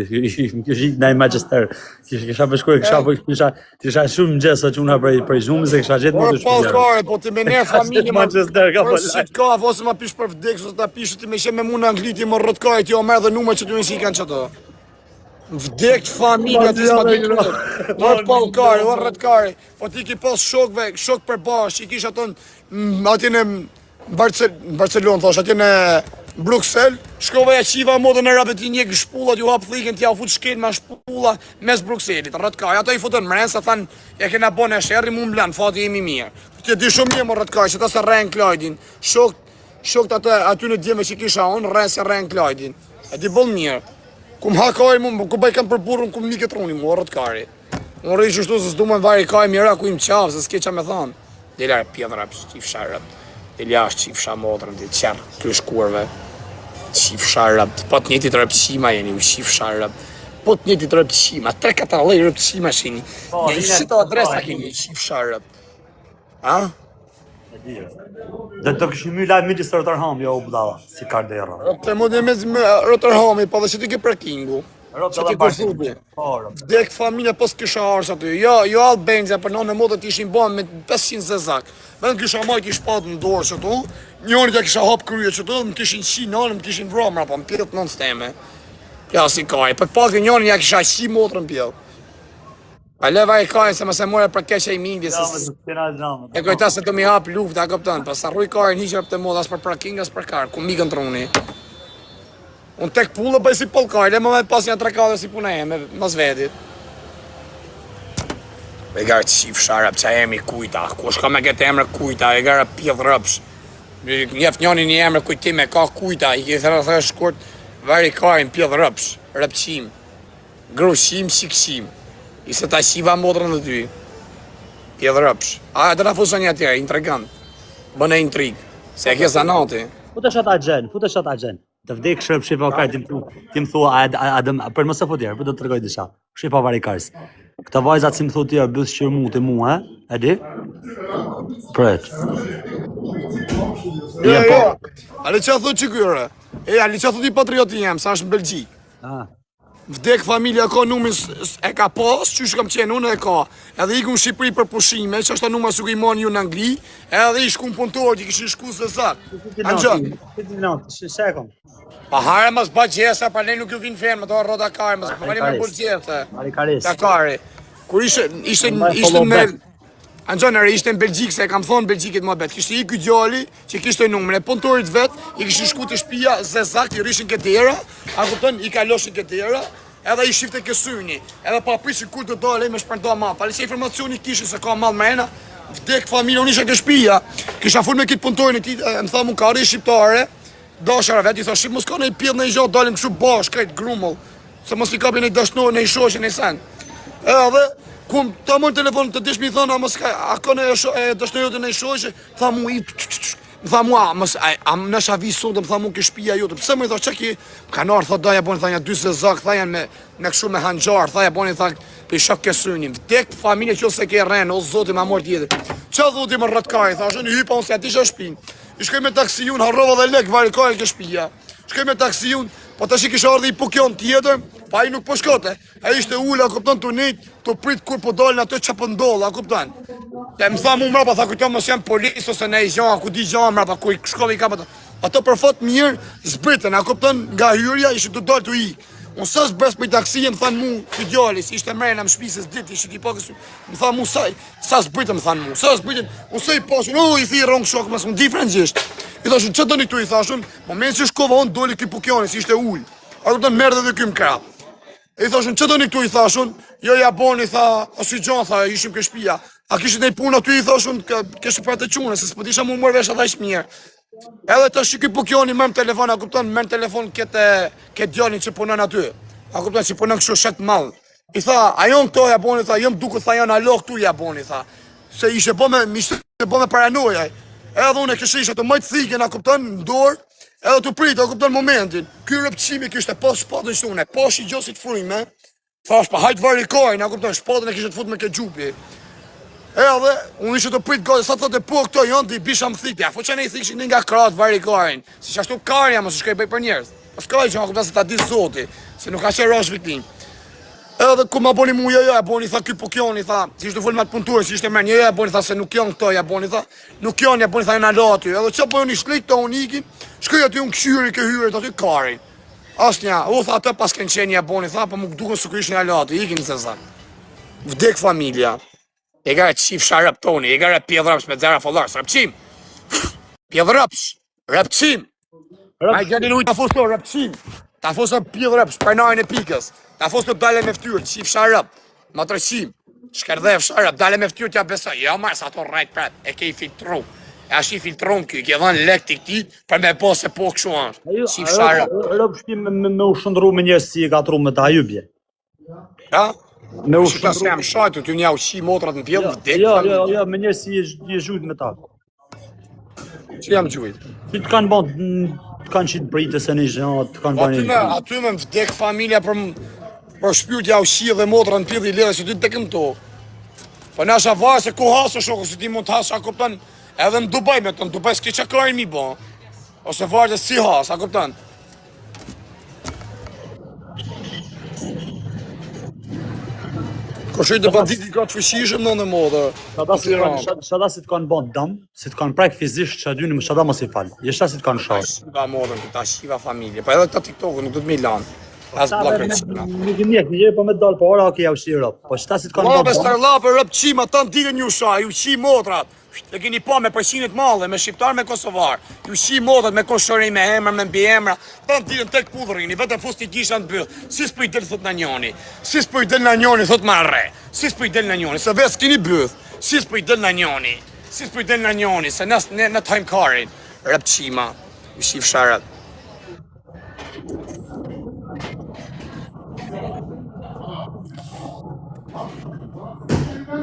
Speaker 2: kish ik ndaj Manchester. Kisha bashkuar, kisha shumë mëngjes që una për zhumës se kisha gjetë
Speaker 1: Por
Speaker 2: motor
Speaker 1: po
Speaker 2: shtëpia.
Speaker 1: kare, po ti me ne familje ma
Speaker 2: Manchester ka
Speaker 1: por
Speaker 2: po
Speaker 1: si ka, ose ma pish për vdek, ose ta pish ti me shem me mu në Angli, ti më rrëtkaj, ti o merë dhe numër që ty me si kanë qëto. Vdek familja ti s'ma të të po po kare, o rrëtkare, po ti ki pas shokve, shok për bash, i kish aton atje në Barcelonë, thash, atje në Bruxelles, shkova ja qiva modën e rabet i njek shpullat, ju hap thikën, t'ja u fut shkel me shpulla mes Bruxellit, rrëtkaj, ato i futën mren, sa than, ja kena bon e sherri, mu mblan, fati jemi mirë. Ti di shumë mirë, më rrëtkaj, që ta se rren Klajdin, shok aty në djeme që kisha on, rren se rren Klajdin, e di bon mirë. Kum hakaj mu, ku bëj kam për burrun, kum mi këtë runi mu, rrëtkari. Unë rri qështu se s'du me vari kaj mira ku im qafë, se s'ke qa me thonë. Delare pjedhra, qifsha rëpt, deljash qifsha motrën, dhe qerë kryshkurve. Qifsha rëpt, po të njëti të rëpqima jeni, u qifsha rëpt. Po të njëti të rëpqima, 3-4 lej rëpqima shini. Një shito adresa keni, qifsha rëpt. Ha?
Speaker 2: Dhe të këshin my lajmë Manchester Rotterdam, jo u budalla, si Cardera.
Speaker 1: Të më dhe me Rotterdami, po dhe që ti ke prekingu. Që ti përfubi. Vdek familja pos kisha arsh aty. Jo Albenzja, për nënë e modët ishin bon me 500 zezak. Vend kisha majt i shpatë në dorë që tu. Njëri ja kisha hap krye që tu, më kishin qi nënë, më kishin vramra, po më pjetë nënë steme. Ja si kaj, për pak të njëri ja kisha qi motrën pjellë. A leva i kaj, se më se more për keqe i mindje, e kojta se të mi hap luft, a këptën, pas arruj kaj në hiqër për të modë, as për parking, as për karë, ku mikën truni. Unë tek pullë bëj si polkajle, më me pas një trekade si puna e me mas vedit. E garë qif sharap, qa emi kujta, ku shka me këtë emre kujta, e garë pjedh rëpsh. Njef njoni një emre kujtime, ka kujta, i ki thërë thërë shkurt, vari kajnë pjedh rëpsh, rëpqim, grushim, qikshim. I se ta shiva modrën dhe ty, pjedh rëpsh. A, dhe na fusën një atjera, intrigant, bëne intrig, se e kesa nati.
Speaker 2: Futesh ata gjen. Të vdek shqip vakar, ti më thua, për mëse fut tjerë, për do të tërgoj disha. Shqipa varikars. Këta vajzat si më thua tjerë, bësë qërë mu të mua, e di? Pret.
Speaker 1: Jo, ale që a thot që kyre? Ale që a thot i patrioti jem, sa është në Belgjik. Vdek familja ka numrin e ka pas, qysh kam qenë unë e ka. Edhe iku në Shqipëri për pushime, që është ta numër su ku i moni ju në Angli, edhe i shku në punëtor, i kishin shku se zak.
Speaker 2: Sekund.
Speaker 1: Pa hare mas ba gjesa, pa ne nuk ju vinë fermë, to roda kare, mas pa me bul gjese. Ta kare. Kur ishte në... Anxonare, ishte në Belgjik, se e kam thonë Belgjikit më bet. Kishte i ky djali që kishte numrin e punëtorit vet, i kishin shku të shtëpia zezakt, i rishin këtë dera, a kupton, i kaloshin këtë dera, edhe i shifte ke syni. Edhe pa prishin kur të dalej me shpërnda mall. Pale që informacioni kishin se ka mall mrena, vdek familja, unë isha ke shtëpia. Kisha fol me këtë punëtorin e tij, më tha mu ka ri shqiptare, dashara vet, i thash mos ka në pjedh në gjë, dalim kështu bash, krejt grumull. Se mos i kapin në dashnor në shoqën e san. Edhe kum ta mon telefon të dish mi thon a mos ka a ka në dashnorinë në shoqë, tha mu i tha mua mos a më nasha vi sot, më tha mu ke shtëpia jote. Pse më i tha çaki kanar tha doja bën tha ja 40 zak tha janë me kështu me hanxhar tha ja bën tha pe shok ke synin. Vdek familja qose ke rren o zoti më mor tjetër. Ç'a thotë më rrotkaj thash unë hypa unë se aty është shtëpi. I shkoj me taksi unë harrova dhe lek vari ka ke shtëpia. Shkoj me taksi unë, po tash i kisha ardhi i pukjon tjetër, pa ai nuk po shkote. Ai ishte ula, kupton tunit, të prit kur po dalin ato ç'a po ndoll, a kupton? Te më tha mu mbrapa, tha kujto mos jam polis ose ne gjan, ku di gjan mbrapa ku i shkoi kapa. Ato për fat mirë zbritën, a kupton? Nga hyrja ishin të dalë tu i. Unë sa s'bres për taksi, më thanë mu, ky djali, si ishte mrena më shpisës ditë, ishte i pakës, më thanë mu sa s'britën, më thanë mu, sa s'britën, unë sa i pasun, i thi rong shok, mas më di frëngjisht. I thashun, që të një këtu i thashun, moment që shkova unë, doli këj pukjoni, si ishte ullë, a të të merdhe dhe këm krap. I thashun, që të një këtu i thashun, jo ja boni, tha, asu i gjanë, tha, ishim kë shpia, a kishit e i punë aty, i thashun, kështë për të qune, se s'pët isha mu mërë vesh adha ishtë mirë. Edhe të shikë i pukjoni, mërë telefon, a kupton, mërë telefon këtë djalin që punën aty. A kupton, që punën kështu shetë malë. I tha, a jonë këto ja boni, tha, jëmë duke, tha, janë aloh këtu ja boni, tha. Se ishte bo me paranojaj. Edhe unë e kështë ishe të majtë thiken, a kupton, në dorë, Edhe të prit, e kupton momentin. Ky rrëpçimi kishte pas shpatën shtune, pas i gjosit fryme. Thash pa hajt vari kojnë, a kupton, shpatën e kishte të fut me ke gjupi. Edhe, unë ishe të prit gojë, sa thote po këto janë, të i bisha më thipja. Fo që ne i thikshin nga kratë vari kojnë. Si që ashtu karja, më së shkej bëj për njerës. Pas kaj që ma kupton se ta di zoti, se nuk ka që rash viktim. Edhe ku ma boni mu, jo, e boni, tha, ky po kjoni, tha, si ishte full me të punturë, si ishte mërë, jo, e boni, tha, se nuk janë këto, ja boni, tha, nuk janë, ja boni, tha, e në aty, edhe që po një shlik të unë ikin, shkoj aty unë këshyri, ke hyrit aty karin. Asnja, u tha, atë pas kënë qeni, ja boni, tha, po më duke së kërishë në aty, ikin se sa. Vdek familja, e gare qif sharëp toni, e gare pjedhrëpsh me dzera follarës, rëpqim, pjedhrëpsh, rëpqim, ma i gjeni lujt, ta fosë rëpqim, ta fosë pjedhrëpsh, prenajnë e pikës. Ta fos të dale me ftyrë, qif sharëp, ma të rëqim, shkerdhev sharëp, dale me ftyrë t'ja besoj, jo marë sa to rajt prap, e ke i filtru, e ashtë i filtrum kjo, i ke dhanë lek t'i këti, për me po se po këshu është, qif sharëp.
Speaker 2: Rëp shpim me u shëndru me njës si i ka tru me ta jubje.
Speaker 1: Ja?
Speaker 2: Me u
Speaker 1: shëndru. Se jam shajtu, t'ju nja uqi motrat në pjellë, vdek.
Speaker 2: Jo, me njës si i gjujt me ta.
Speaker 1: Që jam gjujt?
Speaker 2: Që të kanë bon, të kanë qitë pritës e një gjënë, të kanë bani.
Speaker 1: Aty me vdek familja për shpyrtja uqi dhe motra në pjellë i ledhe, që ty të këmë to. Po në asha varë se ku hasë shokë, si ti mund të hasë, a kuptan, edhe në Dubaj me të, në Dubaj s'ki që karin mi bo, ose varë që si hasë, a kuptan. Kërshoj të banditi ka të fëshishëm në në modë.
Speaker 2: Shada si të kanë bon dëmë, si të kanë prek fizisht që adyni më shada më si falë. Jeshta si të kanë shashë.
Speaker 1: Shiva modën, këta shiva familje, pa edhe këta TikTok-u nuk du të mi lanë. As blokën qima.
Speaker 2: Nuk i mjek, një po me dalë, po ora oke ja u shi rëpë. Po shta si të kanë bon
Speaker 1: dëmë. Starlapë, rëpë qima, ta në digën ju shaj, ju shi motrat. E keni pa me përqinit male, me shqiptar, me kosovar. Ju shi motrat me koshëri, me emra, me mbi emra. Ta në digën tek pudhërini, vetëm fusti kisha në bëllë. Si s'po i del, thot në njoni. Si s'po i del në njoni, thot ma re. Si s'po i del në njoni, se vetë s'kini bëllë. Si s'po i del në njoni. Si s'po i del në njoni, se në tajmë karin. Rëpë qima, ju shi fsharat.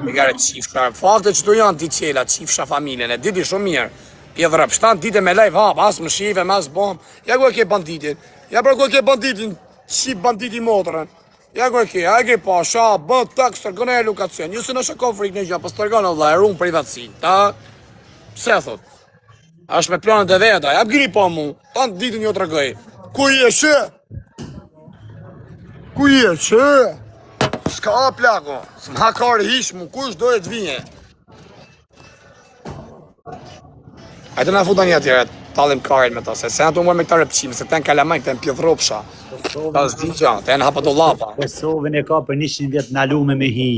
Speaker 1: Mi gare qifsha, fakte që tu janë ti qela, qifsha familjen, e diti shumë mirë. Pjedhrëp, shtanë dite me lejf hap, asë më shive, me asë bom. Ja ku e ke banditin, ja pra ku e ke banditin, shqip banditi motrën. Ja ku e ke, a e ke pa, sha, bët, tak, stërgën e edukacion. Njësë në shako frik në gjë, po stërgën e dhe, e rumë privatësin, ta? Pse thot? Ashtë me planët e veta, ja gri pa mu, tanë ditin jo të rëgëj. Ku i e që? Ku i e që? Ska plako, s'm ha kari hish mu, kush dojë të vije. Ajte na futa një atjere, talim karin me ta, se në të umër me këta rëpqime, se ten kalamaj, ten pjëthropsha. Ta s'di gja, ten hapa do lapa.
Speaker 2: Kosovën e ka për 100 vjetë në lume me hi.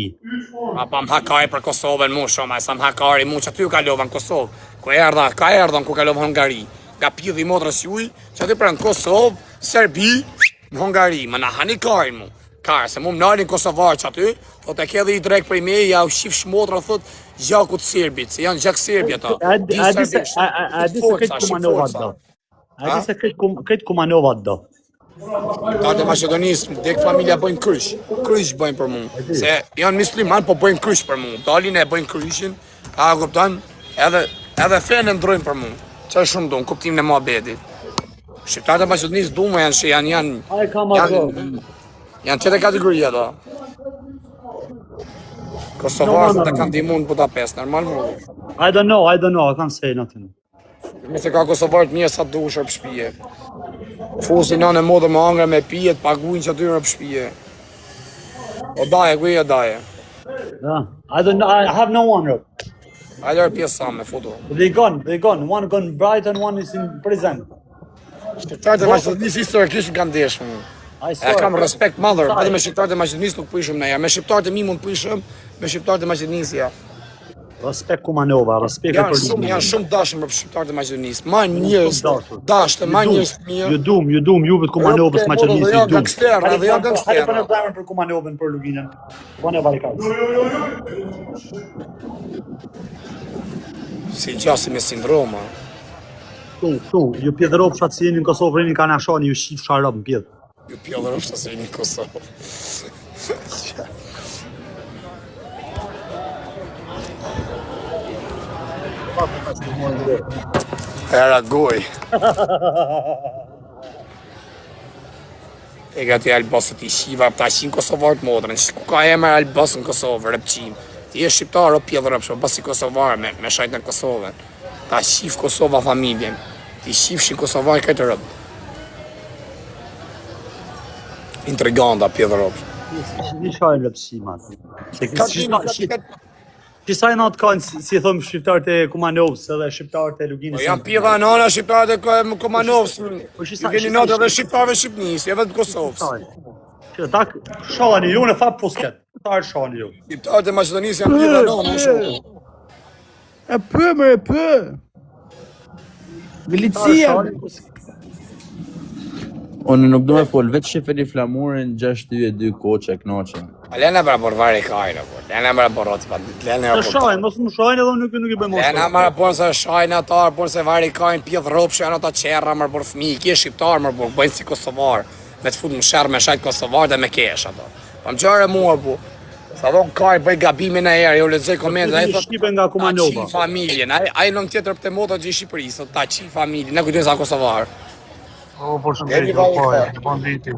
Speaker 1: Pa m'ha kari për Kosovën mu shumë, sa m'ha kari mu që aty ka lova në Kosovë. Ku erdha, ka erdha në ku ka lova në Hungari. Nga pjëdhi motrës juj, që aty pra në Kosovë, Serbi, në Hungari, më na hani karin mu. Karë, se mu më nalin Kosovar që aty, thot e ke dhe i drejk për i me, ja u shif shmotra, thot, gjakut Serbit, se janë gjak Serbi ata.
Speaker 2: A di se këtë kumanovat do? A di se këtë kumanovat do?
Speaker 1: Tarte Macedonisë, dek familja bëjnë krysh bëjnë për mu, se janë musliman, po bëjnë krysh për mu, dalin e bëjnë kryshin, a kuptan, edhe fenë ndrojnë për mu, që shumë do në kuptim në muhabetit. Shqiptarët e Macedonisë du me janë që janë qëte kategoria da. Kosovarës të kanë dimu në Budapest, normal më.
Speaker 2: I don't know, I can't say nothing.
Speaker 1: Me se ka Kosovarët mirë sa dushë për shpije. Fusin anë e modë më angre me pijet, paguin që atyre për shpije. O daje, kuj e daje.
Speaker 2: I don't know, I have no one.
Speaker 1: A lërë pjesë sa me foto.
Speaker 2: They gone. One gone Brighton, one is in prison.
Speaker 1: Shqiptarët e Macedonisë historikisht kanë deshë. E kam respekt madhër, edhe me shqiptarët e Macedonisë nuk pëshëm në ja. Me shqiptarët e mi mund pëshëm, me shqiptarët e Macedonisë ja.
Speaker 2: Respekt Kumanova, respekt për
Speaker 1: Luginin. Janë shumë dashëm për shqiptarët e Macedonisë. Ma njërës dashtë, ma njërës mirë.
Speaker 2: Ju dum, juve të Kumanovës Macedonisë ju dum.
Speaker 1: Edhe janë gangsterë.
Speaker 2: Hajde për në dajmën për Kumanovën për Luginën. Bone barikadës.
Speaker 1: Si gjasi me sindroma.
Speaker 2: Tu, ju pjedhërop shatë si jeni në Kosovë, rini ka në ashoni, ju shqif sharab në pjedhë.
Speaker 1: Ju pjedhërop shatë si jeni në Kosovë. Era goj. E ka ti Albosët i shiva, ta shin Kosovarët modrën, ku ka emër Albos në Kosovë, rëpqim. Ti je shqiptar o pjellë rëpshë, basi Kosovarë me shajtë në Kosovën. Ta shif Kosova familjen, ti shifshin Kosovarë këtë rëpë. Intriganda pjellë rëpshë.
Speaker 2: Një shajnë rëpshima. Qësaj natë kanë, si thëmë shqiptarët e Kumanovës edhe shqiptarët e Luginës.
Speaker 1: Po janë pjella nana shqiptarët e Kumanovës. Ju keni natë edhe shqiptarëve Shqipnisë, e vetë Kosovës.
Speaker 2: Që ta shani ju në fapë pusket. Ta shani ju.
Speaker 1: Shqiptarët e Maqedonisë janë pjella nana shumë.
Speaker 9: E pë. Milicia.
Speaker 10: Unë nuk do me fol, vetë shifeni flamurin 6-2 koqe, knoqe.
Speaker 1: Lena pra por vari kajnë, lena pra por roti pa ditë, lena
Speaker 2: Të shajnë, mos më shajnë edhe nuk i bëjmë
Speaker 1: shajnë. Lena pra por se shajnë atar, por se vari kajnë, pjedh ropshë, janë ata qerra, mërë por fmi, kje shqiptar, mërë por bëjnë si Kosovar, me të fut më shërë me shajtë Kosovar dhe me kesh ato. Pa më qare mua, po, sa do kaj bëj gabimin e erë, jo lezoj komendë, a i
Speaker 2: Shqipe nga Kumanova.
Speaker 1: Ta qi familjen, a i nëm tjetër për të motot që i Shqipërisë, ta qi familjen, ne kujtojnë sa Kosovar.
Speaker 11: O, por shëndetje, po, banditi.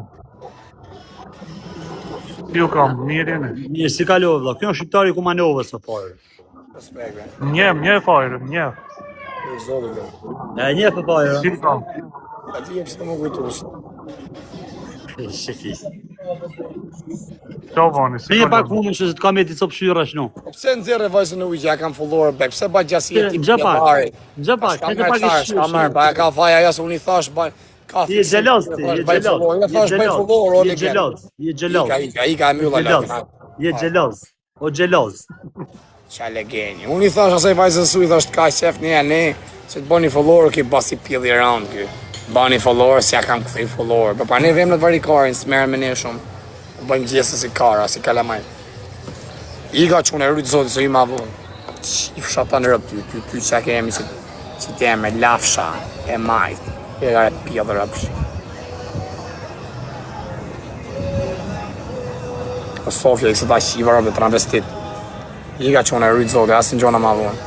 Speaker 11: Ju kam, mirë jeni.
Speaker 2: Mirë, si kalove, vlla. Kjo është shqiptari Kumanovës së parë.
Speaker 11: Një fajrë, një.
Speaker 2: E një për parë.
Speaker 11: Si kam.
Speaker 1: A ti jem që të më kujtusë.
Speaker 2: Shifis.
Speaker 11: Qa vani, si
Speaker 2: Me pak punën që të kam jeti copë shyra shno.
Speaker 1: Pse nëzirë e vajzën e ujgja, kam fullorë bek, pse ba gjasi e ti
Speaker 2: Gjapak, e
Speaker 1: shka mërë, ba ka faja jasë, unë i thash, ba, ka
Speaker 2: je xheloz ti, je xheloz.
Speaker 1: I ka mylla lëkë.
Speaker 2: Je xheloz. O xheloz.
Speaker 1: Qa legeni. Unë i thash asaj vajzën su, i thash t'ka qef një ne, që të bani follorë ki basi pjellë i randë ky. Bani follorë, si ja kam këthej follorë. Për pa ne vem në të varikarin, s'merë me ne shumë. Bëjmë gjesë si kara, si kalamaj. I ka qune rrujtë zotë, se i ma vonë. I fsha ta në rëpë ty që ke jemi që t'jem e lafsha, e majtë. E ka e pjellë rëpsh. O Sofja, i kësë ta shiva rëpë, travestit. I ka qune rrujtë zotë, asë në gjona ma vonë.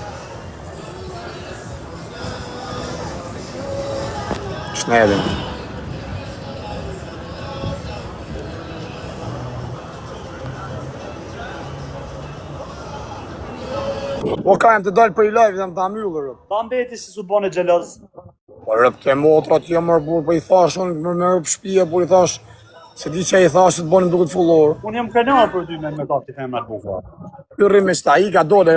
Speaker 1: Shnedin. Po ka jem të dalë për i live, jam të amyllë rëpë.
Speaker 2: Pa mbeti si su bane xheloz.
Speaker 1: Po rëpë ke motra që jam mërë burë, po i thash, unë me rëpë shpije, po i thash, se di që i thash që të bënim duke të fullorë.
Speaker 2: Unë jam krenar për ty me kapti femrat bukua.
Speaker 1: Pyrrim me shta, i ka dole,